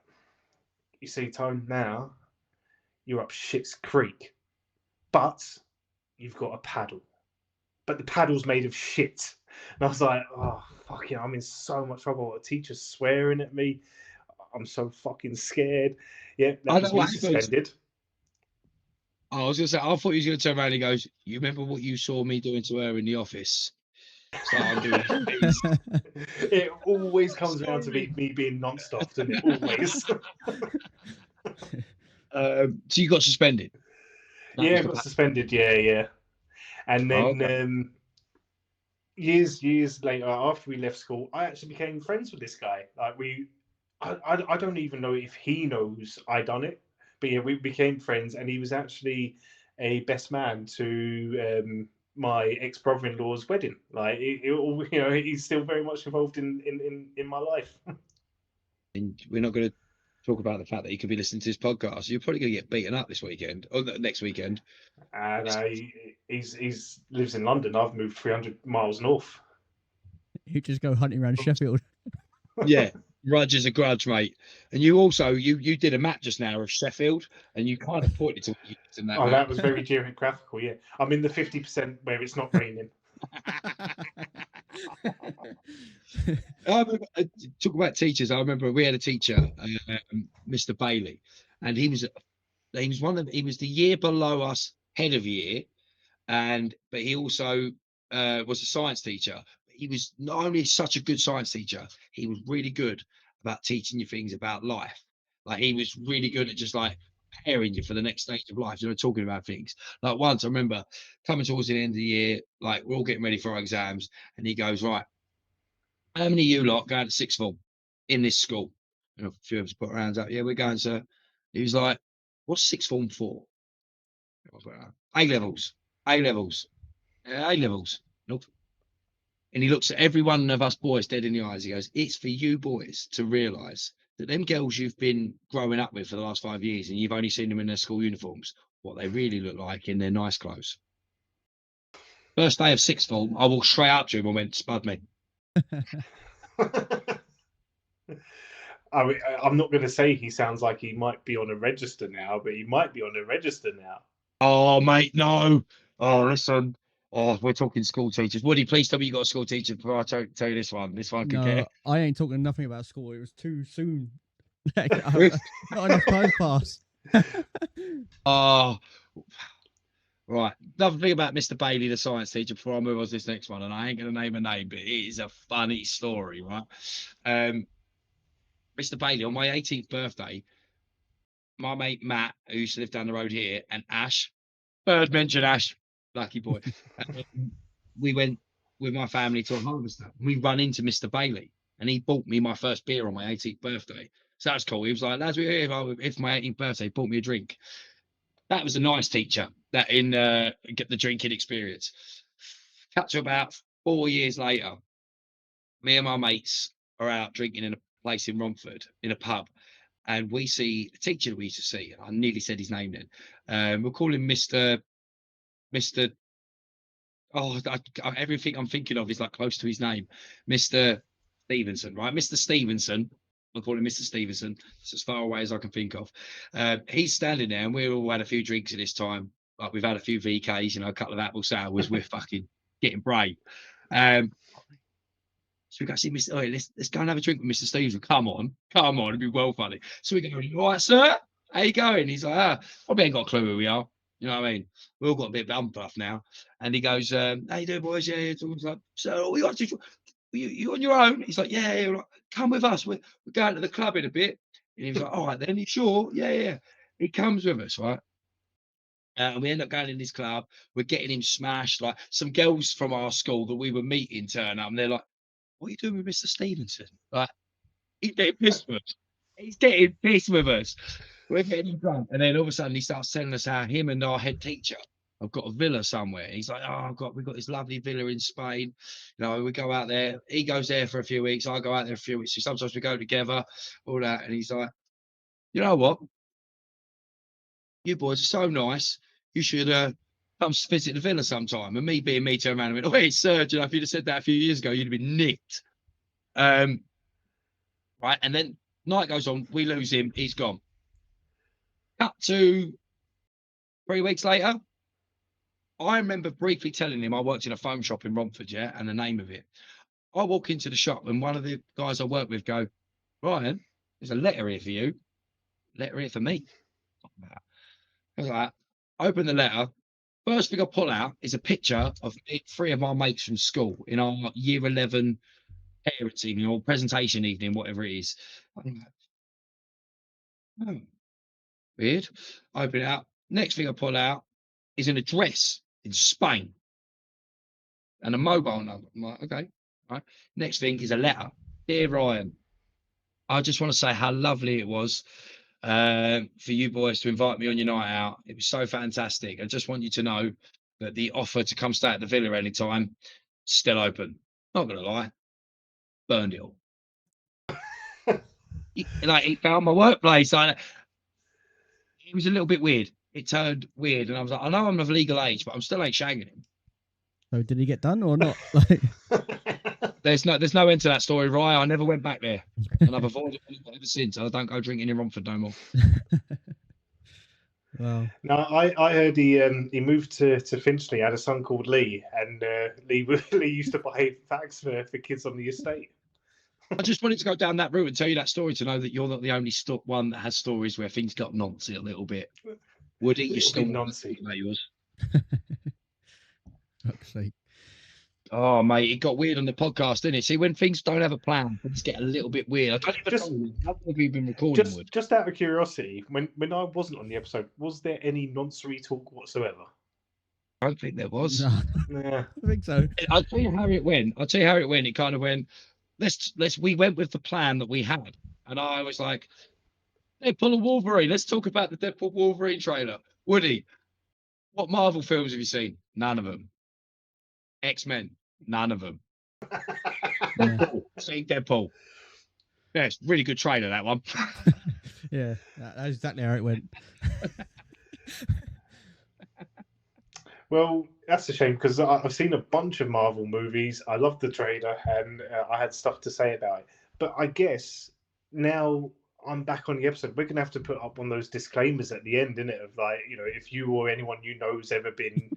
you see, Tone, now you're up shit's creek, but you've got a paddle. But the paddle's made of shit. And I was like, oh, fucking, I'm in so much trouble. A teacher's swearing at me. I'm so fucking scared. Yeah, I that know was me what happened. suspended. I was gonna say, I thought he was gonna turn around and he goes, "You remember what you saw me doing to her in the office?" So I'm doing these. It always comes around to Sorry. me being non-stop, doesn't it? Always. So you got suspended. That Yeah, was I the got plan. suspended. Yeah. And Oh, then okay. years later, after we left school, I actually became friends with this guy. Like I don't even know if he knows I done it, but yeah, we became friends, and he was actually a best man to my ex brother-in-law's wedding. Like he's still very much involved in my life. And we're not going to talk about the fact that he could be listening to this podcast. You're probably going to get beaten up this weekend or next weekend. And he's lives in London. I've moved 300 miles north. You just go hunting around Sheffield. Yeah, grudge is a grudge, mate. And you also you did a map just now of Sheffield, and you kind of pointed to what you did in that Oh, map. that was very geographical. Yeah, I'm in the 50% where it's not raining. I remember, talk about teachers. I remember we had a teacher, Mr. Bailey, and he was he was the year below us, head of year, but he also was a science teacher. He was not only such a good science teacher, he was really good about teaching you things about life. Like he was really good at just like preparing you for the next stage of life, talking about things. Like once I remember coming towards the end of the year, like we're all getting ready for our exams, and he goes, "Right, how many of you lot going to sixth form in this school?" And a few of us put our hands up. "Yeah, we're going, sir." He was like, "What's sixth form for?" I was like, A levels. A levels. A levels. Nope. And he looks at every one of us boys dead in the eyes. He goes, "It's for you boys to realise that them girls you've been growing up with for the last 5 years and you've only seen them in their school uniforms, what they really look like in their nice clothes." First day of sixth form, I walked straight up to him and went, "Spud me." I'm not going to say he sounds like he might be on a register now, but he might be on a register now. Oh, mate, no. Oh, listen. Oh, we're talking school teachers. Woody, please tell me you got a school teacher before I tell you this one. This one could No, get. I ain't talking nothing about school. It was too soon. Not enough time passed. Oh, right. Another thing about Mr. Bailey, the science teacher, before I move on to this next one, and I ain't going to name a name, but it is a funny story, right? Mr. Bailey, on my 18th birthday, my mate Matt, who used to live down the road here, and Ash, bird mention Ash, lucky boy. We went with my family to a harvester. We run into Mr. Bailey, and he bought me my first beer on my 18th birthday. So that was cool. He was like, "Lads, we're here. It's my 18th birthday. He bought me a drink." That was a nice teacher. That in get the drinking experience. Cut to about 4 years later, me and my mates are out drinking in a place in Romford in a pub, and we see a teacher that we used to see. I nearly said his name then. We'll call him Mister. Oh, everything I'm thinking of is like close to his name, Mister Stevenson, right? Mister Stevenson. I'll call him Mr. Stevenson. It's as far away as I can think of. He's standing there, and we've all had a few drinks at this time. Like we've had a few VKs, a couple of apple sours. We're fucking getting brave. So we go see Mr. Oh, let's go and have a drink with Mr. Stevenson. Come on, it'd be well funny. So we go, "All right, sir, how you going?" He's like, "Probably ain't got a clue who we are." You know what I mean? We all got a bit of umpuff now. And he goes, "How you doing, boys?" "Yeah, yeah." He's like, "So, what you got to do? You on your own?" He's like, "Yeah, yeah." We're like, "Come with us. We're going to the club in a bit." And he was like, "All right, then. You sure?" "Yeah, yeah." He comes with us, right? And we end up going in this club. We're getting him smashed. Like some girls from our school that we were meeting turn up, and they're like, "What are you doing with Mr. Stevenson?" Like, he's getting pissed with us. He's getting pissed with us. We're getting him drunk. And then all of a sudden he starts telling us how him and our head teacher have got a villa somewhere. He's like, "Oh, we've got this lovely villa in Spain. We go out there. He goes there for a few weeks. I go out there a few weeks. So sometimes we go together, all that." And he's like, "You know what? You boys are so nice. You should come visit the villa sometime." And me being me, turn around and went, "Oh, hey, sir, if you'd have said that a few years ago, you'd have been nicked." Right. And then night goes on, we lose him, he's gone. Cut to 3 weeks later. I remember briefly telling him I worked in a foam shop in Romford, yeah, and the name of it. I walk into the shop and one of the guys I work with go, "Ryan, there's a letter here for you. Letter here for me." I was like, open the letter. First thing I pull out is a picture of three of my mates from school in our year 11 parents' evening or presentation evening, whatever it is. I'm like, "Oh, weird." Open it up. Next thing I pull out is an address in Spain and a mobile number. I'm like, okay. Right. Next thing is a letter. "Dear Ryan, I just want to say how lovely it was for you boys to invite me on your night out. It was so fantastic. I just want you to know that the offer to come stay at the villa anytime still open." Not gonna lie, burned it all. He found my workplace. It was a little bit weird. It turned weird, and I was like, I know I'm of legal age, but I'm still ain't shagging him. So did he get done or not? Like, There's no end to that story, Ryan. I never went back there, and I've avoided it ever since. I don't go drinking in Romford no more. wow. No, I heard he moved to Finchley, had a son called Lee, and Lee used to buy fags for kids on the estate. I just wanted to go down that route and tell you that story to know that you're not the only one that has stories where things got noncy a little bit. Woody, you still noncy about yours? Fuck's sake. Oh, mate, it got weird on the podcast, didn't it? See, when things don't have a plan, things get a little bit weird. I don't even know how long have we been recording. Just out of curiosity, when I wasn't on the episode, was there any noncery talk whatsoever? I don't think there was. No, Yeah. I think so. I'll tell you how it went. It kind of went, we went with the plan that we had. And I was like, Deadpool and Wolverine. Let's talk about the Deadpool Wolverine trailer. Woody, what Marvel films have you seen? None of them. X-Men? None of them. Yeah. Deadpool. See Deadpool. Yeah, it's a really good trailer, that one. Yeah, that's exactly how it went. Well, that's a shame because I've seen a bunch of Marvel movies. I loved the trailer and I had stuff to say about it. But I guess now I'm back on the episode. We're gonna have to put up one of those disclaimers at the end, innit? Of like, if you or anyone you know's ever been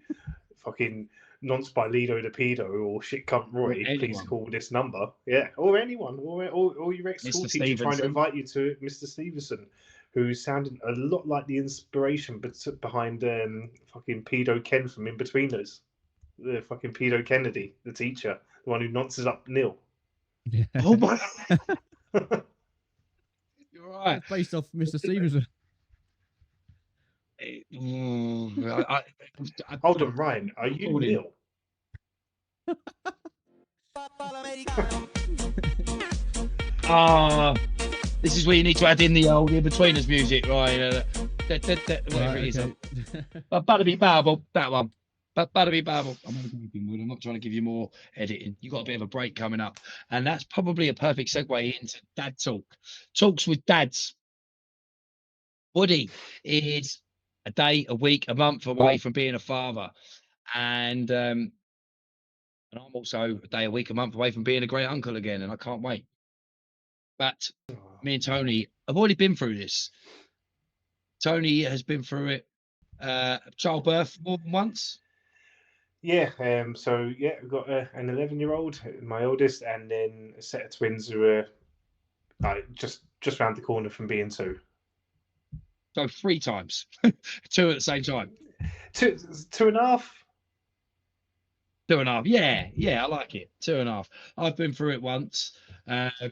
fucking nonced by Lido the pedo or shit cunt Roy, please anyone. call this number. Yeah, or anyone, or your ex-school Mr. teacher trying to Stevenson. invite you to Mr. Stevenson, who sounded a lot like the inspiration behind fucking pedo Ken from In Betweeners, the fucking pedo Kennedy, the teacher, the one who nonces up Neil. Yeah. Oh my! You're right. It's based off Mr. Stevenson. Hold on, Ryan, are you Neil? This is where you need to add in the old in-betweeners music, right? Whatever it is. Okay. But Butterby Babble, that one. But Butterby Babble. I'm not trying to give you more editing. You've got a bit of a break coming up. And that's probably a perfect segue into Dad Talk. Talks with Dads. Woody is a day, a week, a month away from being a father. And I'm also a day, a week, a month away from being a great uncle again. And I can't wait. But me and Tony have already been through this. Tony has been through it. Childbirth more than once. Yeah, so yeah, I've got an 11-year-old, my oldest, and then a set of twins who are like just around the corner from being 2. So 3 times, 2 at the same time. 2.5. 2.5. Yeah, I like it. 2.5. I've been through it once.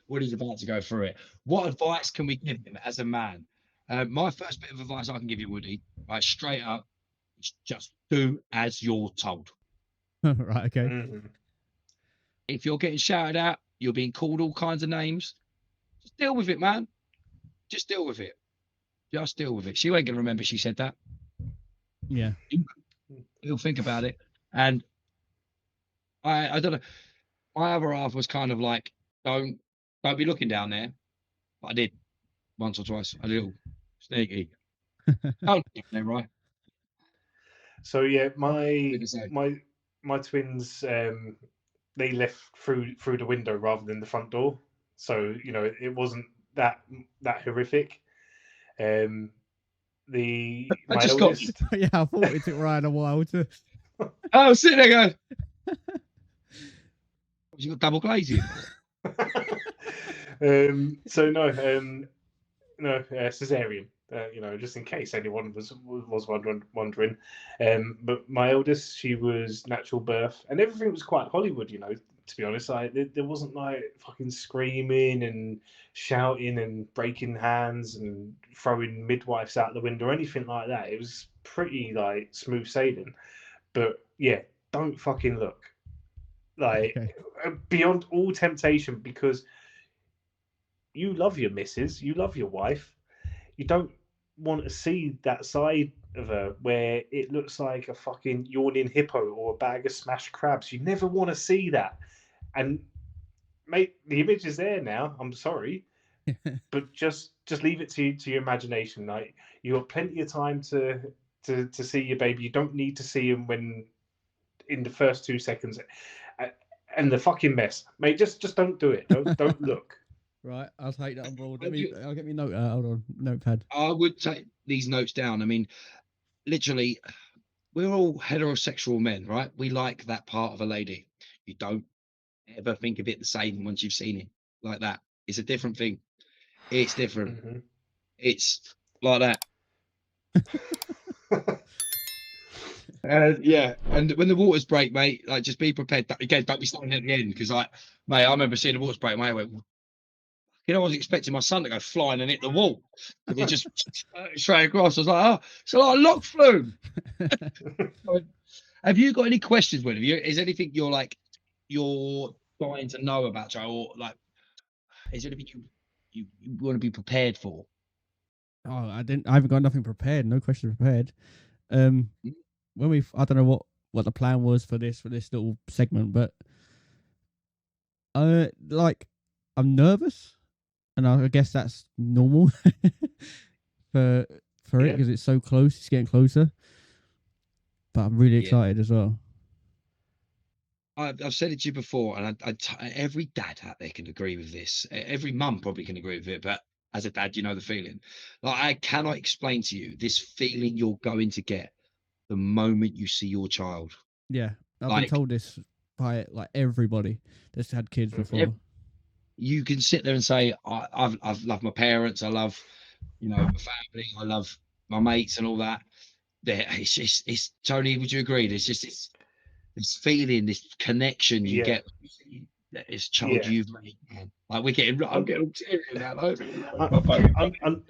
Woody's about to go through it. What advice can we give him as a man? My first bit of advice I can give you, Woody, right, straight up, is just do as you're told. Right, okay. Mm-hmm. If you're getting shouted at, you're being called all kinds of names, just deal with it, man. Just deal with it. Just deal with it. She ain't going to remember she said that. Yeah. He'll think about it. And I don't know. My other half was kind of like, don't be looking down there. But I did once or twice. A little sneaky. Oh, no, right. So yeah, Gonna say. my twins, they left through the window rather than the front door. So it wasn't that horrific. I My just got. eldest. Yeah, I thought it took Ryan a while to. I was sitting there going, you got double glazing. So no, cesarean. Just in case anyone was wondering. But my eldest, she was natural birth, and everything was quite Hollywood. To be honest, there wasn't like fucking screaming and shouting and breaking hands and throwing midwives out the window or anything like that. It was pretty like smooth sailing. But yeah, don't fucking look. Like Okay. beyond all temptation, because you love your missus, you love your wife. You don't want to see that side of her where it looks like a fucking yawning hippo or a bag of smashed crabs. You never want to see that. And mate, the image is there now. I'm sorry, but just leave it to your imagination. Like you have plenty of time to see your baby. You don't need to see him when in the first 2 seconds. And the fucking mess, mate. Just don't do it. Don't look. Right, I'll take that on board. I'll get me note. Hold on, notepad. I would take these notes down. I mean, literally, we're all heterosexual men, right? We like that part of a lady. You don't ever think of it the same once you've seen it like that. It's a different thing. It's different. Mm-hmm. It's like that. Yeah, and when the waters break, mate, like just be prepared. Again, don't be standing at the end because, like, mate, I remember seeing the waters break. Mate, I went, I was expecting my son to go flying and hit the wall, and he just straight across. I was like, oh, it's like a lock flume. Have you got any questions, Will? Is anything you're dying to know about, Joe, or like, is there anything you want to be prepared for? Oh, I haven't got nothing prepared. No question prepared. When I don't know what the plan was for this little segment, but Like I'm nervous, and I guess that's normal for for it Yeah. because it's so close. It's getting closer, but I'm really Yeah. excited as well. I've said it to you before, and every dad out there can agree with this. Every mum probably can agree with it, but as a dad, you know the feeling. Like I cannot explain to you this feeling you're going to get the moment you see your child. Yeah, I've been Like told this by like everybody that's had kids Mhm. before. you can sit there and say, I've loved my parents, I love, my family, I love my mates and all that. There, it's Tony. Would you agree? There's just this feeling, this connection you Yeah. get that this child Yeah. you've made, man. Like I'm getting all teary now. Like, I, my phone.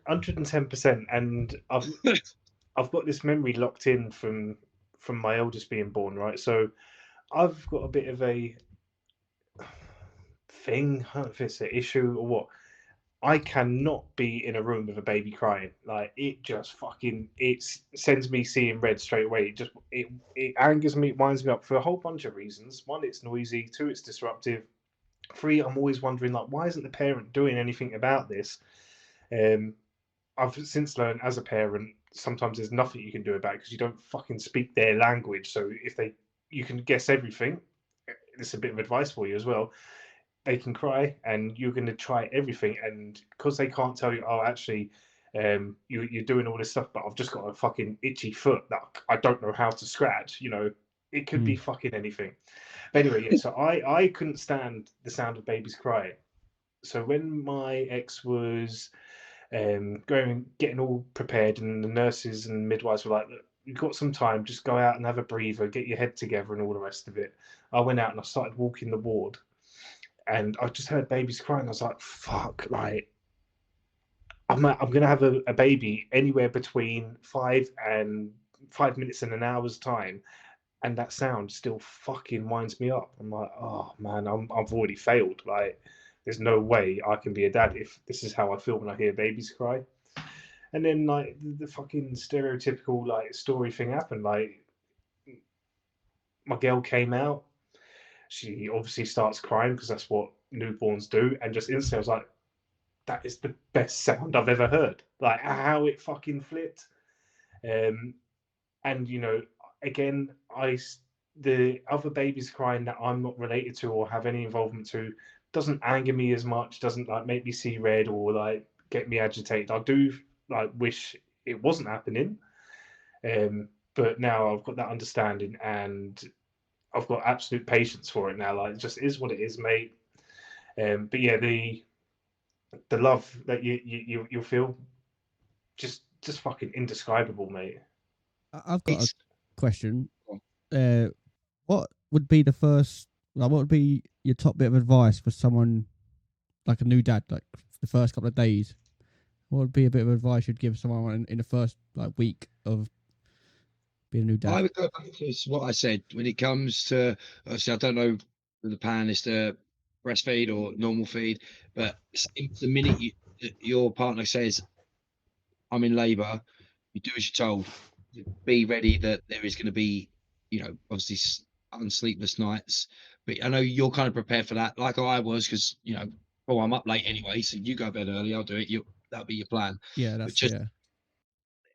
110%. And I've got this memory locked in from my eldest being born, right? So I've got a bit of a thing, I don't know if it's an issue or what. I cannot be in a room with a baby crying. Like it just fucking sends me seeing red straight away. It angers me, it winds me up for a whole bunch of reasons. One, it's noisy. Two, it's disruptive. Three, I'm always wondering like why isn't the parent doing anything about this? Um, I've since learned as a parent, sometimes there's nothing you can do about it because you don't fucking speak their language. So if you can guess everything. It's a bit of advice for you as well. They can cry, and you're going to try everything, and because they can't tell you, oh, actually, you're doing all this stuff, but I've just got a fucking itchy foot that I don't know how to scratch. It could be Mm. fucking anything. But anyway, yeah. So I couldn't stand the sound of babies crying. So when my ex was going getting all prepared, and the nurses and midwives were like, "Look, you've got some time, just go out and have a breather, get your head together, and all the rest of it." I went out and I started walking the ward, and I just heard babies crying. I was like, "Fuck!" Like I'm gonna have a baby anywhere between 5 minutes and an hour's time, and that sound still fucking winds me up. I'm like, "Oh man, I've already failed." Like, there's no way I can be a dad if this is how I feel when I hear babies cry. And then like the fucking stereotypical like story thing happened. Like my girl came out. She obviously starts crying because that's what newborns do, and just instantly I was like, that is the best sound I've ever heard. Like how it fucking flipped. Um, and again, the other babies crying that I'm not related to or have any involvement to doesn't anger me as much. Doesn't like make me see red or like get me agitated. I do like wish it wasn't happening. But now I've got that understanding and I've got absolute patience for it now. Like it just is what it is, mate. But yeah, the love that you feel just fucking indescribable, mate. I've got a It's question. Uh, what would be the first? Like, what would be your top bit of advice for someone like a new dad, like the first couple of days? What would be a bit of advice you'd give someone in the first like week of being a new I dad? would go back to what I said when it comes to. Obviously, I don't know whether the plan is to breastfeed or normal feed, but the minute your partner says, "I'm in labour," you do as you're told. Be ready that there is going to be, obviously unsleepless nights. But I know you're kind of prepared for that, like I was, because oh, I'm up late anyway, so you go to bed early, I'll do it. That'll be your plan. Yeah, But that's just yeah.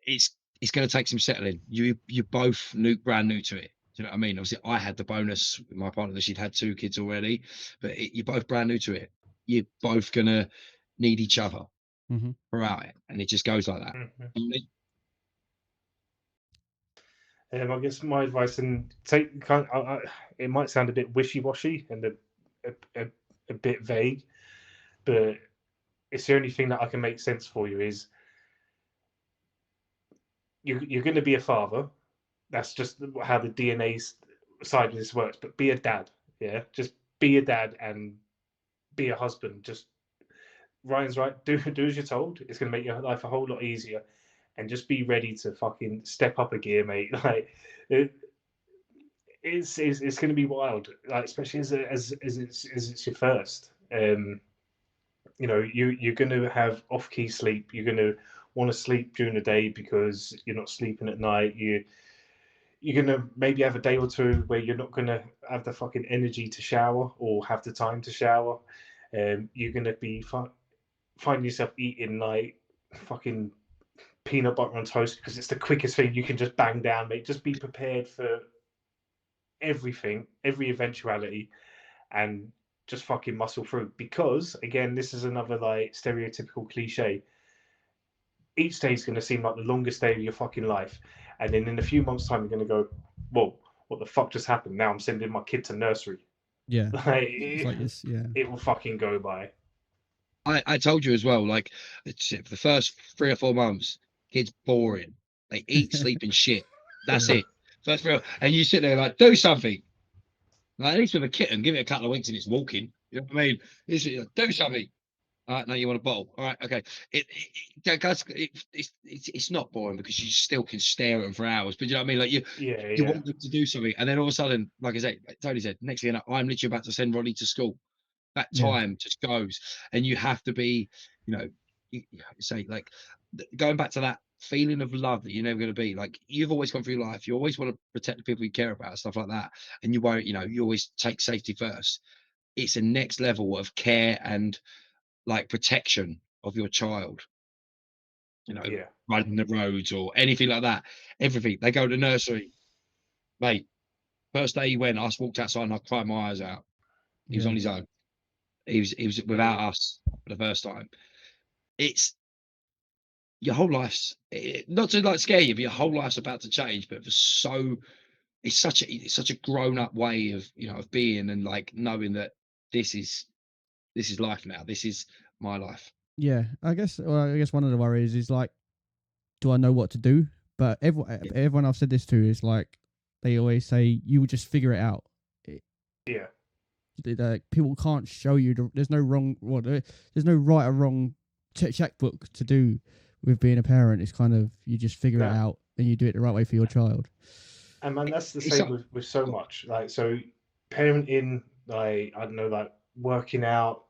it's going to take some settling. You're both brand new to it. Do you know what I mean? Obviously, I had the bonus with my partner that she'd had 2 kids already, but you're both brand new to it. You're both gonna need each other Mm-hmm. throughout it, and it just goes like that. Mhm. You know what I guess my advice and take kind it might sound a bit wishy-washy and a bit vague, but it's the only thing that I can make sense for you is you're going to be a father. That's just how the DNA side of this works. But be a dad, yeah. Just be a dad and be a husband. Just Ryan's right. Do as you're told. It's going to make your life a whole lot easier, and just be ready to fucking step up a gear, mate. Like it, it's going to be wild, like especially as it's your first. You're going to have off key sleep. You're going to want to sleep during the day because you're not sleeping at night. you're gonna maybe have a day or two where you're not gonna have the fucking energy to shower or have the time to shower. You're gonna be finding yourself eating like fucking peanut butter on toast because it's the quickest thing you can just bang down, mate. Just be prepared for everything, every eventuality, and just fucking muscle through. Because again, this is another like stereotypical cliche. Each day is going to seem like the longest day of your fucking life, and then in a few months' time, you're going to go, "Whoa, what the fuck just happened?" Now I'm sending my kid to nursery. Yeah. Like, It's like this. Yeah. it will fucking go by. I told you as well, like for the first 3 or 4 months, kids boring. They eat, sleep, and shit. That's it. First 3, and you sit there like, do something. Like, at least with a kitten, give it a couple of weeks and it's walking. You know what I mean? It's like, do something. All right, now you want a bottle. All right, okay. It's not boring because you still can stare at them for hours. But you know what I mean? Like you Yeah. want them to do something, and then all of a sudden, like I said, like Tony said, next thing you know, I'm literally about to send Ronnie to school. That Yeah. time just goes, and you have to be, say like going back to that feeling of love that you're never going to be. Like you've always gone through life, you always want to protect the people you care about, stuff like that, and you won't. You always take safety first. It's a next level of care and like protection of your child. Yeah. Running the roads or anything like that. Everything. They go to nursery, mate. First day he went, I walked outside and I cried my eyes out. He was Yeah. on his own. He was without us for the first time. It's your whole life's not to like scare you, but your whole life's about to change. But it's such a grown up way of being and like knowing that this is life now. This is my life. Yeah. I guess one of the worries is like, do I know what to do? But everyone I've said this to is like, they always say you will just figure it out. Yeah. People can't show you. There's no wrong. There's no right or wrong checkbook to do with being a parent. It's kind of you just figure it out and you do it the right way for your child. And man, that's the same with so much. Like, so parenting, like, I don't know, like working out,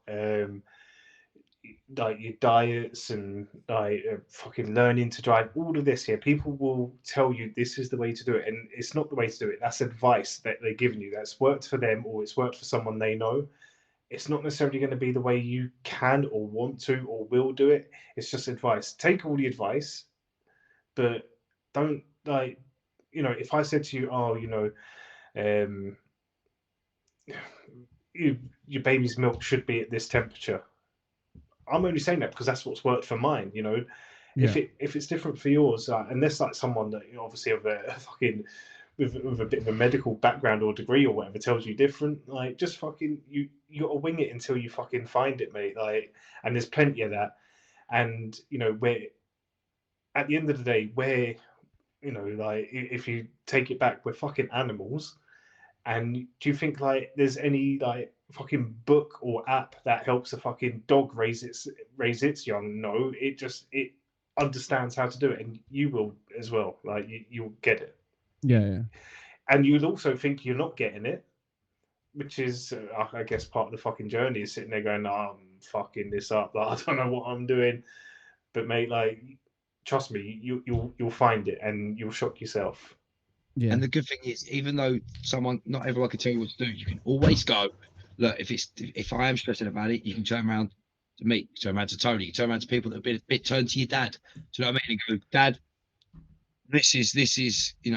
like your diets and like fucking learning to drive, all of this here. People will tell you this is the way to do it, and it's not the way to do it. That's advice that they're giving you. That's worked for them, or it's worked for someone they know. It's not necessarily going to be the way you can or want to or will do it. It's just advice. Take all the advice, but don't like, if I said to you, oh, um, your baby's milk should be at this temperature. I'm only saying that because that's what's worked for mine. Yeah. If it's different for yours, unless like someone that obviously of a fucking with a bit of a medical background or degree or whatever tells you different, like just fucking you got to wing it until you fucking find it, mate. Like, and there's plenty of that. And where at the end of the day, where like if you take it back, we're fucking animals. And do you think like there's any like fucking book or app that helps a fucking dog raise its young? No, it understands how to do it, and you will as well. Like you'll get it. Yeah. And you'll also think you're not getting it, which is I guess part of the fucking journey is sitting there going, oh, I'm fucking this up. Like I don't know what I'm doing, but mate, like trust me, you'll find it and you'll shock yourself. Yeah. And the good thing is, even though not everyone can tell you what to do, you can always go, look, if I am stressing about it, you can turn around to me, turn around to Tony, you turn around to people that have been a bit turned to your dad. Do you know what I mean? And go, Dad, this is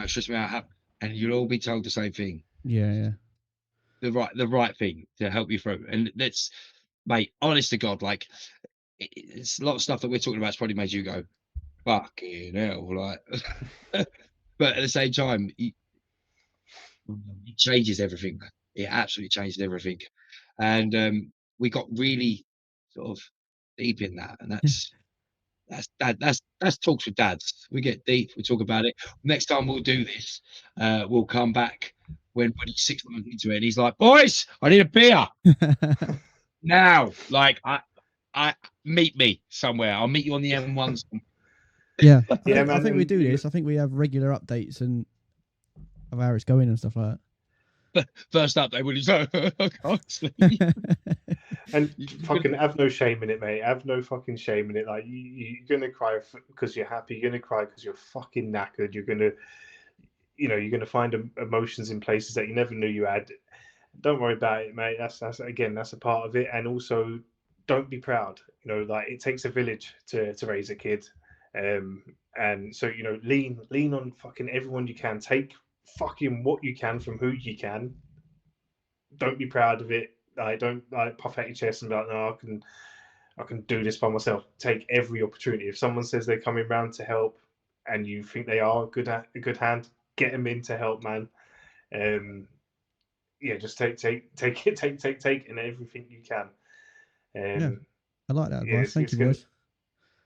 stressing me out. And you'll all be told the same thing. Yeah. The right thing to help you through. And that's, mate, honest to God, like it's a lot of stuff that we're talking about has probably made you go, fucking hell, like but at the same time, it changes everything. It absolutely changes everything. And we got really sort of deep in that, and that's talks with dads. We get deep, we talk about it. Next time we'll do this, we'll come back when he's 6 months into it, and he's like, boys, I need a beer now. Like I meet me somewhere. I'll meet you on the M1. Yeah. Yeah, I man, think we and do this. I think we have regular updates and of how it's going and stuff like First up, they would say, I can't sleep. that. And fucking have no shame in it, mate. Have no fucking shame in it. Like you're gonna cry because you're happy. You're gonna cry because you're fucking knackered. you're going to find emotions in places that you never knew you had. Don't worry about it, mate. That's again, that's a part of it. And also, don't be proud. Like it takes a village to raise a kid. And so lean on fucking everyone you can. Take fucking what you can from who you can. Don't be proud of it. Don't puff out your chest and be like, no, I can do this by myself. Take every opportunity. If someone says they're coming round to help, and you think they are a good hand, get them in to help, man. Yeah, just take it, and everything you can. Yeah, I like that Yeah, advice. Thank it's you, gonna, boys.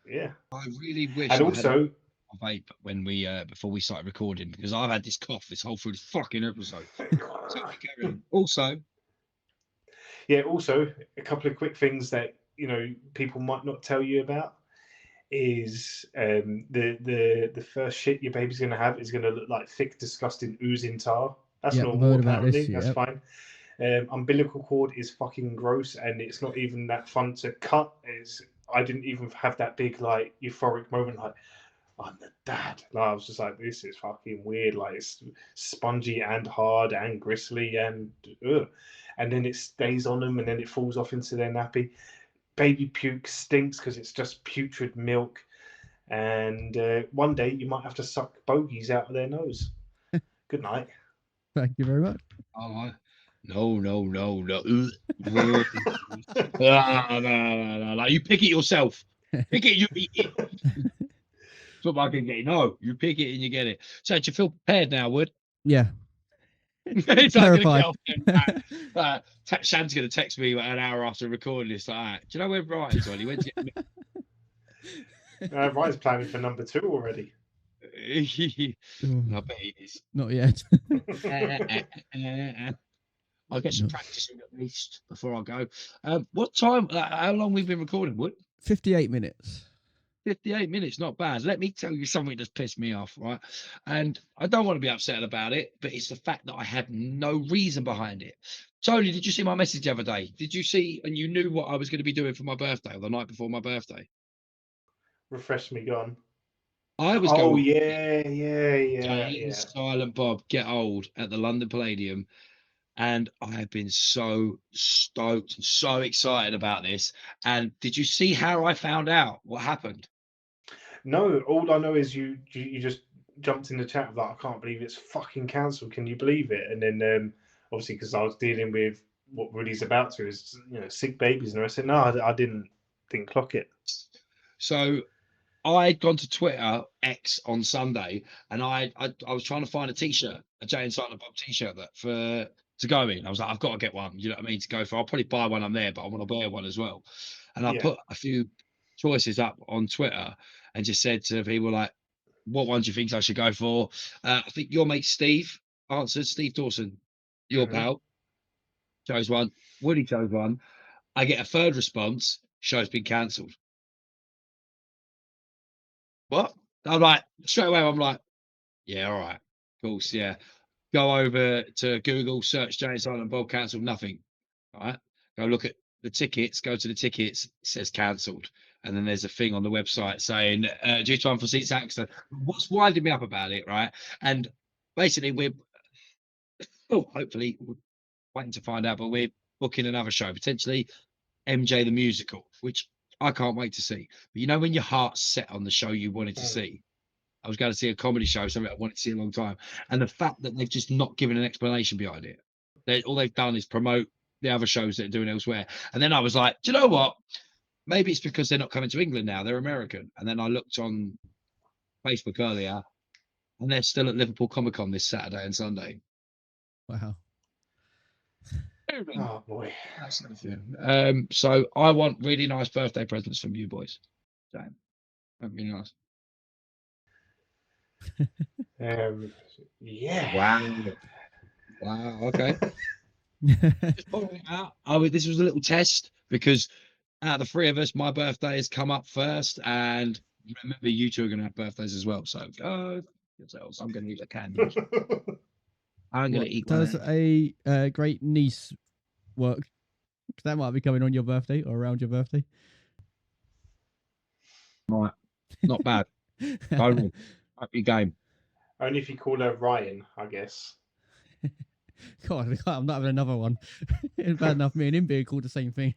yeah. I really wish And I had also, a vape when we before we started recording, because I've had this cough this whole through the fucking episode. So carry on. Also, yeah, also a couple of quick things that people might not tell you about is the first shit your baby's gonna have is gonna look like thick, disgusting, oozing tar. That's Yeah, I've normal, heard about apparently. this. That's Yeah, fine. Umbilical cord is fucking gross, and it's not even that fun to cut. I didn't even have that big like euphoric moment like I'm the dad. No, I was just like, this is fucking weird. Like it's spongy and hard and gristly and ugh. And then it stays on them and then it falls off into their nappy. Baby puke stinks because it's just putrid milk. And one day you might have to suck bogies out of their nose. Good night. thank you very much. oh, no. No. No. You pick it yourself. Pick it, you eat it. That's what I can get. No, you pick it and you get it. So do you feel prepared now, Wood? Yeah, It's like gonna get terrified. off. Shan's gonna text me an hour after recording this. Like, do you know where Brian's on? He went to get Ryan's planning for number 2 already. I Oh, bet he is. not yet. I'll get some No. practicing at least before I go. What time? How long we've been recording, Wood? 58 minutes. 58 minutes, not bad. Let me tell you something that's pissed me off, right? And I don't want to be upset about it, but it's the fact that I had no reason behind it. Tony, did you see my message the other day? Did you see and you knew what I was going to be doing for my birthday or the night before my birthday? Refresh me, gone. I was Oh going yeah. Silent Bob Get Old at the London Palladium, and I have been so stoked, so excited about this. And did you see how I found out what happened? No, all I know is you just jumped in the chat of like, I can't believe it's fucking cancelled. Can you believe it? And then obviously because I was dealing with what Woody's about to is sick babies, and I said no, I didn't clock it. So I'd gone to Twitter X on Sunday, and I was trying to find a T-shirt, a Jay and Silent Bob T-shirt to go in. I was like, I've got to get one. You know what I mean? To go for. I'll probably buy one. I'm there, but I want to wear one as well. And I Yeah. put a few choices up on Twitter and just said to people like, what one do you think I should go for? I think your mate Steve answered. Steve Dawson, your pal, chose one. Woody chose one. I get a third response. Show's been cancelled. What? I'm like, straight away, I'm like, yeah, all right. Of course, yeah. Go over to Google, search Jay and Silent Bob, cancelled, nothing. All right. Go look at the tickets, go to the tickets, it says cancelled. And then there's a thing on the website saying, due to unforeseen accident. What's winding me up about it, right? And basically, hopefully, we're waiting to find out, but we're booking another show, potentially MJ the Musical, which I can't wait to see. But you know, when your heart's set on the show you wanted to see, I was going to see a comedy show, something I wanted to see a long time. And the fact that they've just not given an explanation behind it, all they've done is promote the other shows that are doing elsewhere. And then I was like, do you know what? Maybe it's because they're not coming to England now. They're American. And then I looked on Facebook earlier, and they're still at Liverpool Comic Con this Saturday and Sunday. Wow. Oh boy. So I want really nice birthday presents from you boys. Damn, that'd be nice. Yeah. Wow. Okay. Just pointing it out. This was a little test because out of the three of us, my birthday has come up first, and remember, you two are going to have birthdays as well. So go yourselves. I'm going to eat a candy. I'm going to eat one. Does a great niece work? 'Cause that might be coming on your birthday or around your birthday. Right. Not bad. Go on. Up your game. Only if you call her Ryan, I guess. God, I'm not having another one. It's bad enough me and him being called the same thing.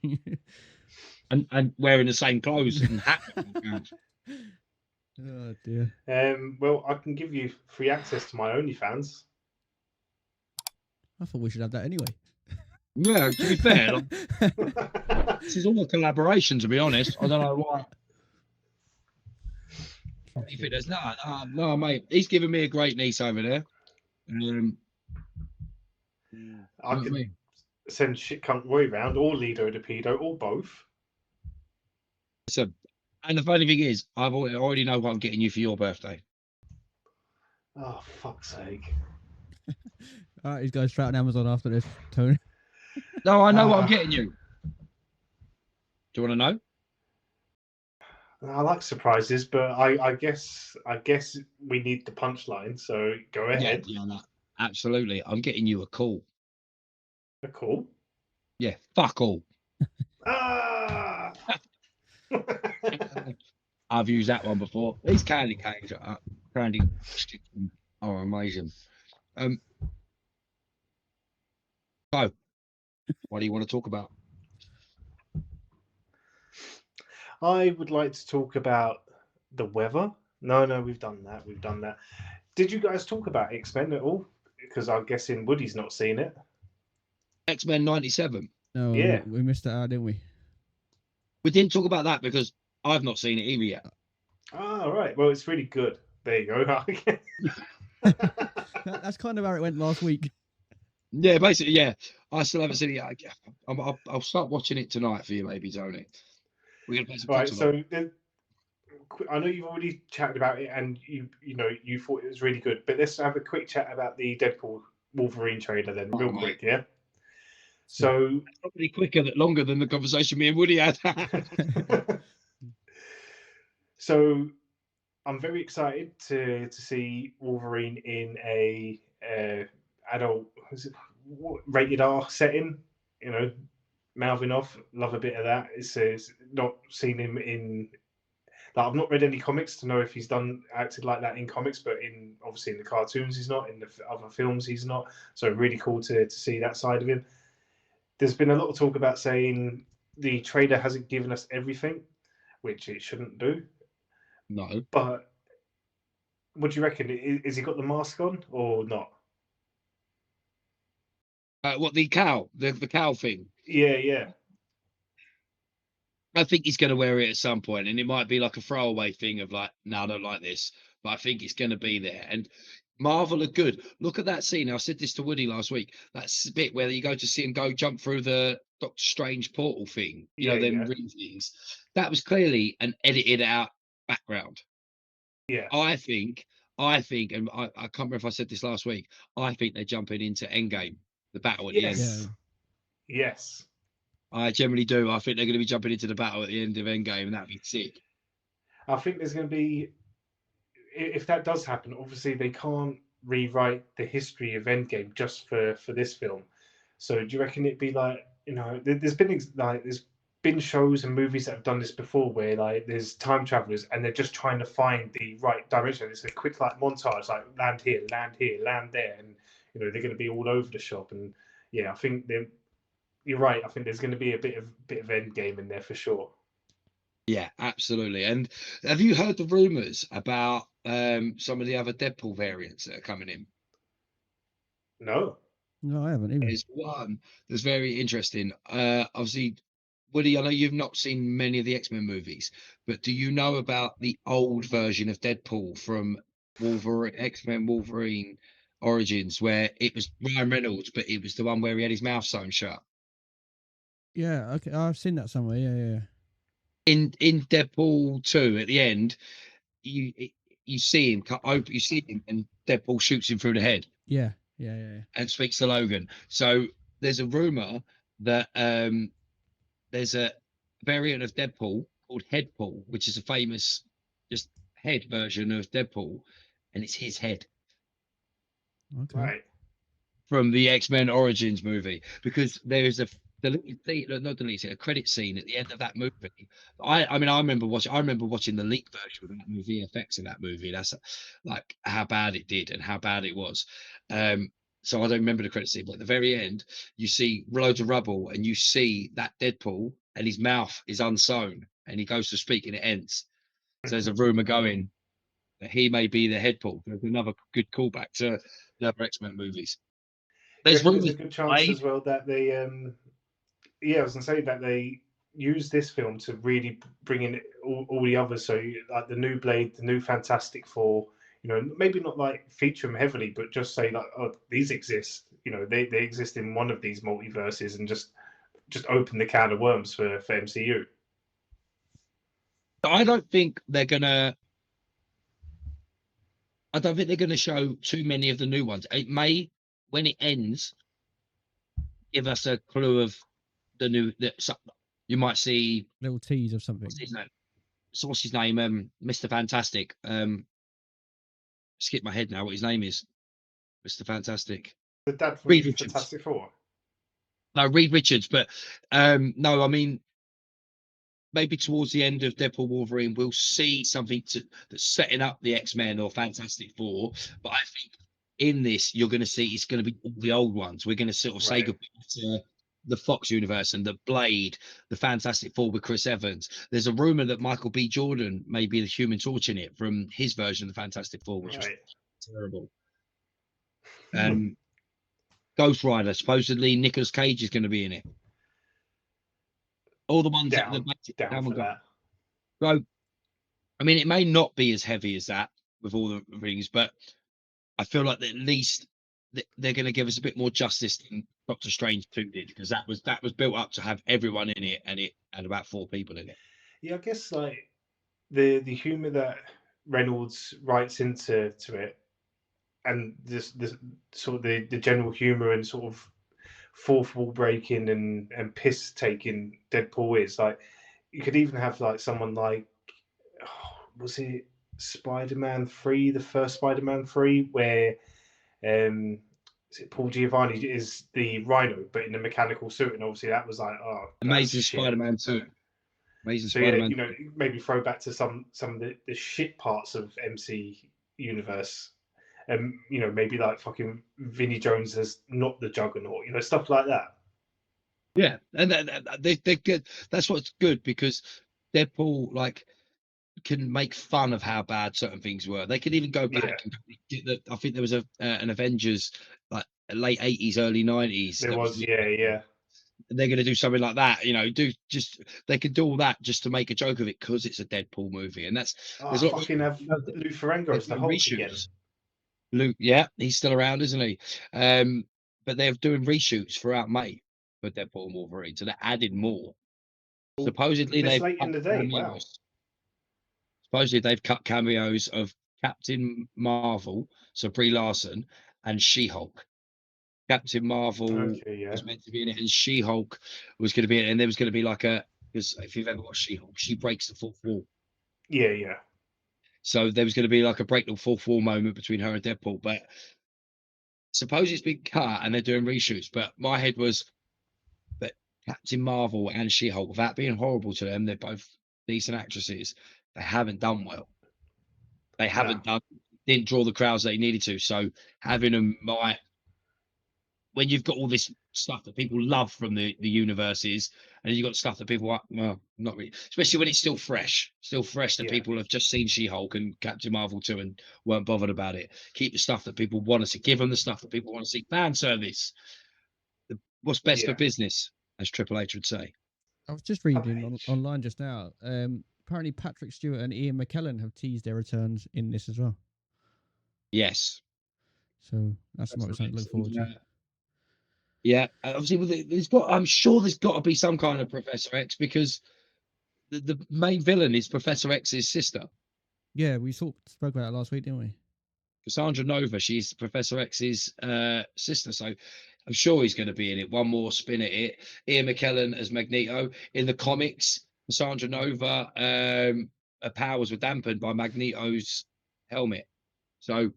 and wearing the same clothes and hat. Oh dear. Well, I can give you free access to my OnlyFans. I thought we should have that anyway. Yeah, to be fair, like, this is all a collaboration. To be honest, I don't know why. You think there's no, mate. He's giving me a great niece over there. I What I could mean? send shit cunt Roy round, or Lido the pedo, or both. So, and the funny thing is, I already know what I'm getting you for your birthday. Oh, fuck's sake. All right, he's going straight on Amazon after this, Tony. No, I know what I'm Ah. getting you. Do you want to know? I like surprises, but I guess we need the punchline. So go ahead. Yeah, no, absolutely. I'm getting you a call. Cool. Yeah, fuck all. Ah. I've used that one before. These candy canes are amazing. So, what do you want to talk about? I would like to talk about the weather. No, we've done that. We've done that. Did you guys talk about X-Men at all? Because I'm guessing Woody's not seen it. X-Men 97. No, Yeah. we missed that out, didn't we? We didn't talk about that because I've not seen it either yet. Ah, right. Well, it's really good. There you go. That's kind of how it went last week. Yeah, basically, yeah. I still haven't seen it. I'll start watching it tonight for you, maybe, Tony. We're gonna play some Right. console. So I know you've already chatted about it, and you thought it was really good. But let's have a quick chat about the Deadpool Wolverine trailer then, real quick, yeah. So probably longer than the conversation me and Woody had. So I'm very excited to see Wolverine in a adult rated R setting. You know, mouthing off. Love a bit of that. It's not seen him in. Like, I've not read any comics to know if he's acted like that in comics, but obviously in the cartoons he's not. In the other films he's not. So really cool to see that side of him. There's been a lot of talk about saying the trailer hasn't given us everything, which it shouldn't do. No. But what do you reckon? Is he got the mask on or not? What, the cow? The cow thing? Yeah. I think he's going to wear it at some point, and it might be like a throwaway thing of like, no, I don't like this, but I think it's going to be there. And Marvel are good. Look at that scene. I said this to Woody last week. That's bit where you go to see him go jump through the Doctor Strange portal thing. Them ring things. That was clearly an edited out background. Yeah. I think, and I can't remember if I said this last week. I think they're jumping into Endgame, the battle at the end. Yes. Yes. I generally do. I think they're going to be jumping into the battle at the end of Endgame, and that'd be sick. I think there's going to be, if that does happen, obviously they can't rewrite the history of Endgame just for this film. So do you reckon it'd be like, there's been shows and movies that have done this before where like there's time travelers and they're just trying to find the right direction. It's a quick like montage, like land here, land there, and they're going to be all over the shop. And yeah, I think you're right. I think there's going to be a bit of Endgame in there for sure. Yeah, absolutely. And have you heard the rumors about some of the other Deadpool variants that are coming in? No, I haven't either. There's one that's very interesting. Obviously, Woody, I know you've not seen many of the X-Men movies, but do you know about the old version of Deadpool from X-Men Wolverine Origins, where it was Ryan Reynolds, but it was the one where he had his mouth sewn shut? Yeah, okay, I've seen that somewhere. Yeah. In Deadpool 2, at the end, you see him cut open, you see him, and Deadpool shoots him through the head. Yeah. And speaks to Logan. So there's a rumor that there's a variant of Deadpool called Headpool, which is a famous just head version of Deadpool, and it's his head. Okay. Right. From the X-Men Origins movie, because there's deleted scene, not deleted scene, a credit scene at the end of that movie. I mean, I remember watching the leaked version of that movie, VFX in that movie. That's like how bad it did and how bad it was. Um, so I don't remember the credit scene, but at the very end, you see loads of rubble and you see that Deadpool and his mouth is unsewn and he goes to speak and it ends. So there's a rumor going that he may be the Headpool. There's another good callback to the other X-Men movies. Do you There's reckon there's a rumors good chance Blade. as well that they yeah, I was gonna say that they use this film to really bring in all the others. So like the new Blade, the new Fantastic Four. You know, maybe not like feature them heavily, but just say like, oh, these exist. You know, they exist in one of these multiverses, and just open the can of worms for MCU. I don't think they're gonna. I don't think they're gonna show too many of the new ones. It may, when it ends, give us a clue of the new. You might see Little tease of something. what's his name. So what's his name? Mr. Fantastic. Skip my head now. What his name is? Mr. Fantastic. The dad from Reed Richards. Fantastic Four. No, Reed Richards. But no, I mean maybe towards the end of Deadpool Wolverine, we'll see something that's setting up the X-Men or Fantastic Four. But I think in this, you're going to see it's going to be all the old ones. We're going to sort of say Right. goodbye to the Fox universe and the Blade, the Fantastic Four with Chris Evans. There's a rumor that Michael B. Jordan may be the Human Torch in it from his version of the Fantastic Four, which was Right. terrible. Ghost Rider, supposedly Nicolas Cage is going to be in it. All the ones that down down for that. So, I mean, it may not be as heavy as that with all the rings, but I feel like at least they're going to give us a bit more justice than Doctor Strange 2 did, because that was built up to have everyone in it, and it had about 4 people in it. Yeah, I guess like the humor that Reynolds writes into it, and this sort of the general humor and sort of fourth wall breaking and piss taking Deadpool is like, you could even have like someone like, was it Spider-Man 3, the first Spider-Man 3, where um is it Paul Giovanni is the Rhino but in a mechanical suit, and obviously that was like, oh, that's Amazing shit. Spider-Man 2. Amazing So yeah, Spider-Man. you know, maybe throw back to some of the shit parts of MC universe, and you know, maybe like fucking Vinnie Jones as not the Juggernaut, you know, stuff like that. Yeah, and they're good. That's what's good, because Deadpool can make fun of how bad certain things were. They could even go Yeah, back and I think there was an Avengers like late 80s, early 90s there that was. was, yeah. They're going to do something like that, they could do all that just to make a joke of it because it's a Deadpool movie, and Oh, there's a lot fucking have Lou Ferrigno they're as the doing Hulk again. reshoots. Luke, yeah, he's still around, isn't he? But they're doing reshoots throughout May for Deadpool and Wolverine, so they're adding more. Supposedly This they've late cut in the day, wow. cameos. Supposedly they've cut cameos of Captain Marvel, so Brie Larson, and She-Hulk. Captain Marvel Okay, yeah, was meant to be in it, and She-Hulk was going to be in it, and there was going to be because if you've ever watched She-Hulk, she breaks the fourth wall. yeah. So there was going to be like a break the fourth wall moment between her and Deadpool, but suppose it's been cut and they're doing reshoots. But my head was that Captain Marvel and She-Hulk, without being horrible to them, they're both decent actresses. They haven't done well. They No, didn't draw the crowds they needed to. So having them might, when you've got all this stuff that people love from the universes, and you've got stuff that people are, well, not really, especially when it's still fresh that yeah, people have just seen She-Hulk and Captain Marvel too and weren't bothered about it. Keep the stuff that people want to see. Give them the stuff that people want to see. Fan service. What's best for yeah. business, as Triple H would say. I was just reading online just now. Apparently, Patrick Stewart and Ian McKellen have teased their returns in this as well. Yes. So that's something to look forward to. Yeah, obviously, I'm sure there's got to be some kind of Professor X, because the main villain is Professor X's sister, Yeah, we spoke about that last week, didn't we? Cassandra Nova. She's Professor X's sister, so I'm sure he's going to be in it. One more spin at it. Ian McKellen as Magneto. In the comics, Cassandra Nova, her powers were dampened by Magneto's helmet. So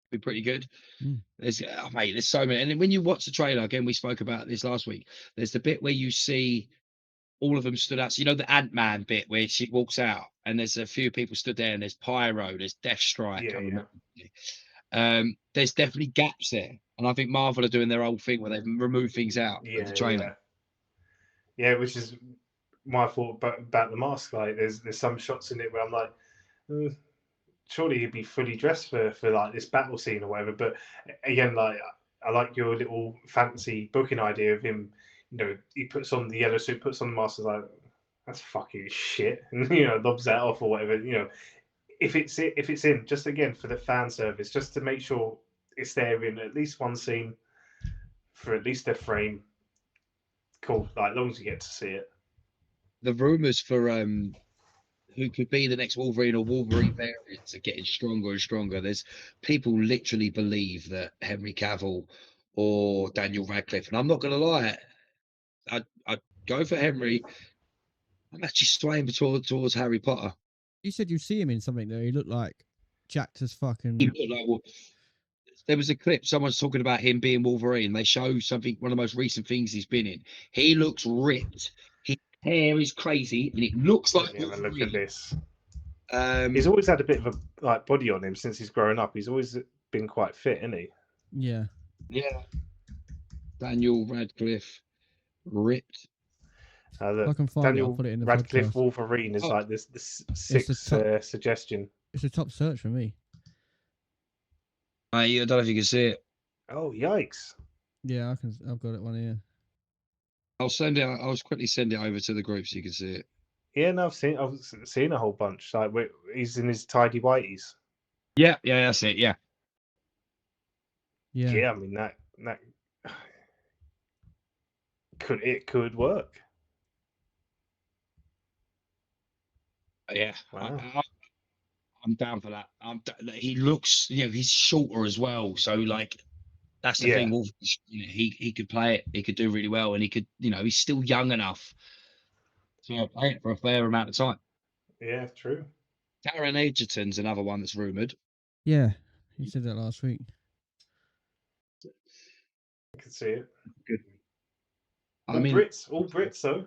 Be pretty good. Mm. There's mate, there's so many. And then when you watch the trailer again, we spoke about this last week. There's the bit where you see all of them stood out. So you know the Ant-Man bit where she walks out, and there's a few people stood there, and there's Pyro, there's Deathstrike. I Yeah, yeah, remember. There's definitely gaps there, and I think Marvel are doing their old thing where they've removed things out of the trailer. yeah. Which is my thought about the mask. Like, there's some shots in it where I'm like, surely he'd be fully dressed for like this battle scene or whatever. But again, like, I like your little fancy booking idea of him. You know, he puts on the yellow suit, puts on the mask, like, that's fucking shit, and lobs that off or whatever. If it's in, just again for the fan service, just to make sure it's there in at least one scene for at least a frame. Cool, like, as long as you get to see it. The rumors for who could be the next Wolverine or Wolverine variants are getting stronger and stronger. There's people literally believe that Henry Cavill or Daniel Radcliffe, and I'm not going to lie, I'd go for Henry. I'm actually swaying towards Harry Potter. You said you see him in something though. He looked like jacked as fucking. He looked like, well, there was a clip, someone's talking about him being Wolverine. They show something, one of the most recent things he's been in. He looks ripped. His hair is crazy, and it looks like Let me have a look at this. Wolverine. He's always had a bit of a body on him since he's grown up. He's always been quite fit, isn't he? Yeah. Yeah. Daniel Radcliffe, ripped. If I can find Daniel it, I'll put it in the Radcliffe podcast. Wolverine is like this sixth suggestion. It's a top search for me. I don't know if you can see it. Oh, yikes! Yeah, I've got it one here. I'll send it. I'll quickly send it over to the group so you can see it. Yeah, no, I've seen a whole bunch. Like, he's in his tidy whities. Yeah, that's it. Yeah. I mean that could work. Yeah. Wow. I'm down for that. He looks, he's shorter as well. So like, that's the thing. Wolf, he could play it. He could do really well, and he could, he's still young enough to play it for a fair amount of time. Yeah, true. Taron Egerton's another one that's rumored. Yeah, you said that last week. I can see it. Good. All Brits, though.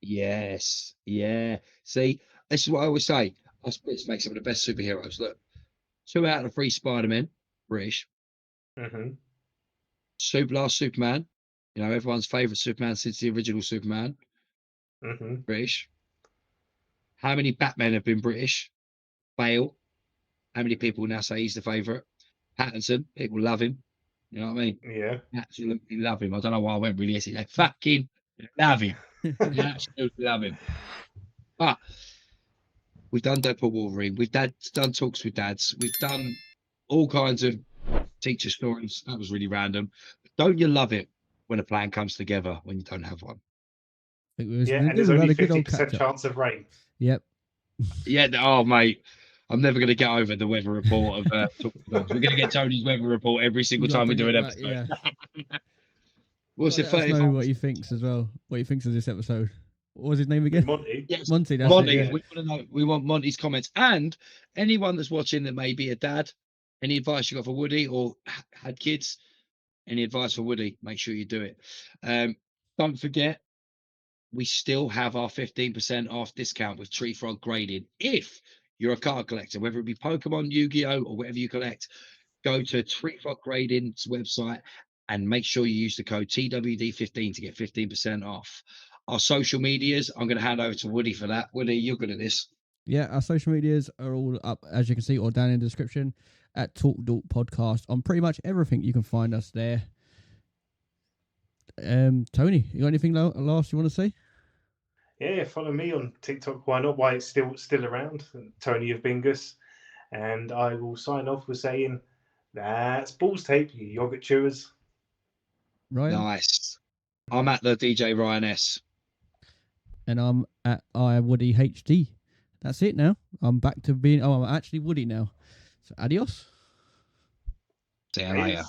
Yes, yeah. See, this is what I always say. Us Brits make some of the best superheroes. Look, 2 out of the 3 Spider-Men, British. Last Superman, everyone's favourite Superman since the original Superman. British. How many Batmen have been British? Bale. How many people now say he's the favourite? Pattinson, people love him. You know what I mean? Yeah. Absolutely love him. I don't know why I went really easy. They fucking love him. They absolutely love him. But we've done Deadpool Wolverine. We've done talks with dads. We've done all kinds of teacher stories. That was really random. Don't you love it when a plan comes together when you don't have one? I think we was Yeah, and there's only 50% chance of rain. Yep. Yeah. Oh, mate. I'm never going to get over the weather report of We're going to get Tony's weather report every single time we do an episode. Yeah. What's it? Let us know what he thinks as well. What he thinks of this episode. What was his name again? Monty. Yes, Monty. That's Monty. it, yeah. We want to know. We want Monty's comments, and anyone that's watching that may be a dad. Any advice you got for Woody or had kids? Any advice for Woody? Make sure you do it. Don't forget, we still have our 15% off discount with Tree Frog Grading. If you're a card collector, whether it be Pokemon, Yu-Gi-Oh, or whatever you collect, go to Tree Frog Grading's website and make sure you use the code TWD15 to get 15% off. Our social medias, I'm going to hand over to Woody for that. Woody, you're good at this. Yeah, our social medias are all up, as you can see, or down in the description at Talk Dork Podcast on pretty much everything. You can find us there. Tony, you got anything last you want to say? Yeah, follow me on TikTok. Why not? Why it's still around? Tony of Bingus, and I will sign off with saying that's balls tape, you yogurt chewers. Ryan? Nice. I'm at the DJ Ryan S. And I'm at Woody HD. That's it now. I'm back to being. I'm actually Woody now. So adios. See you later.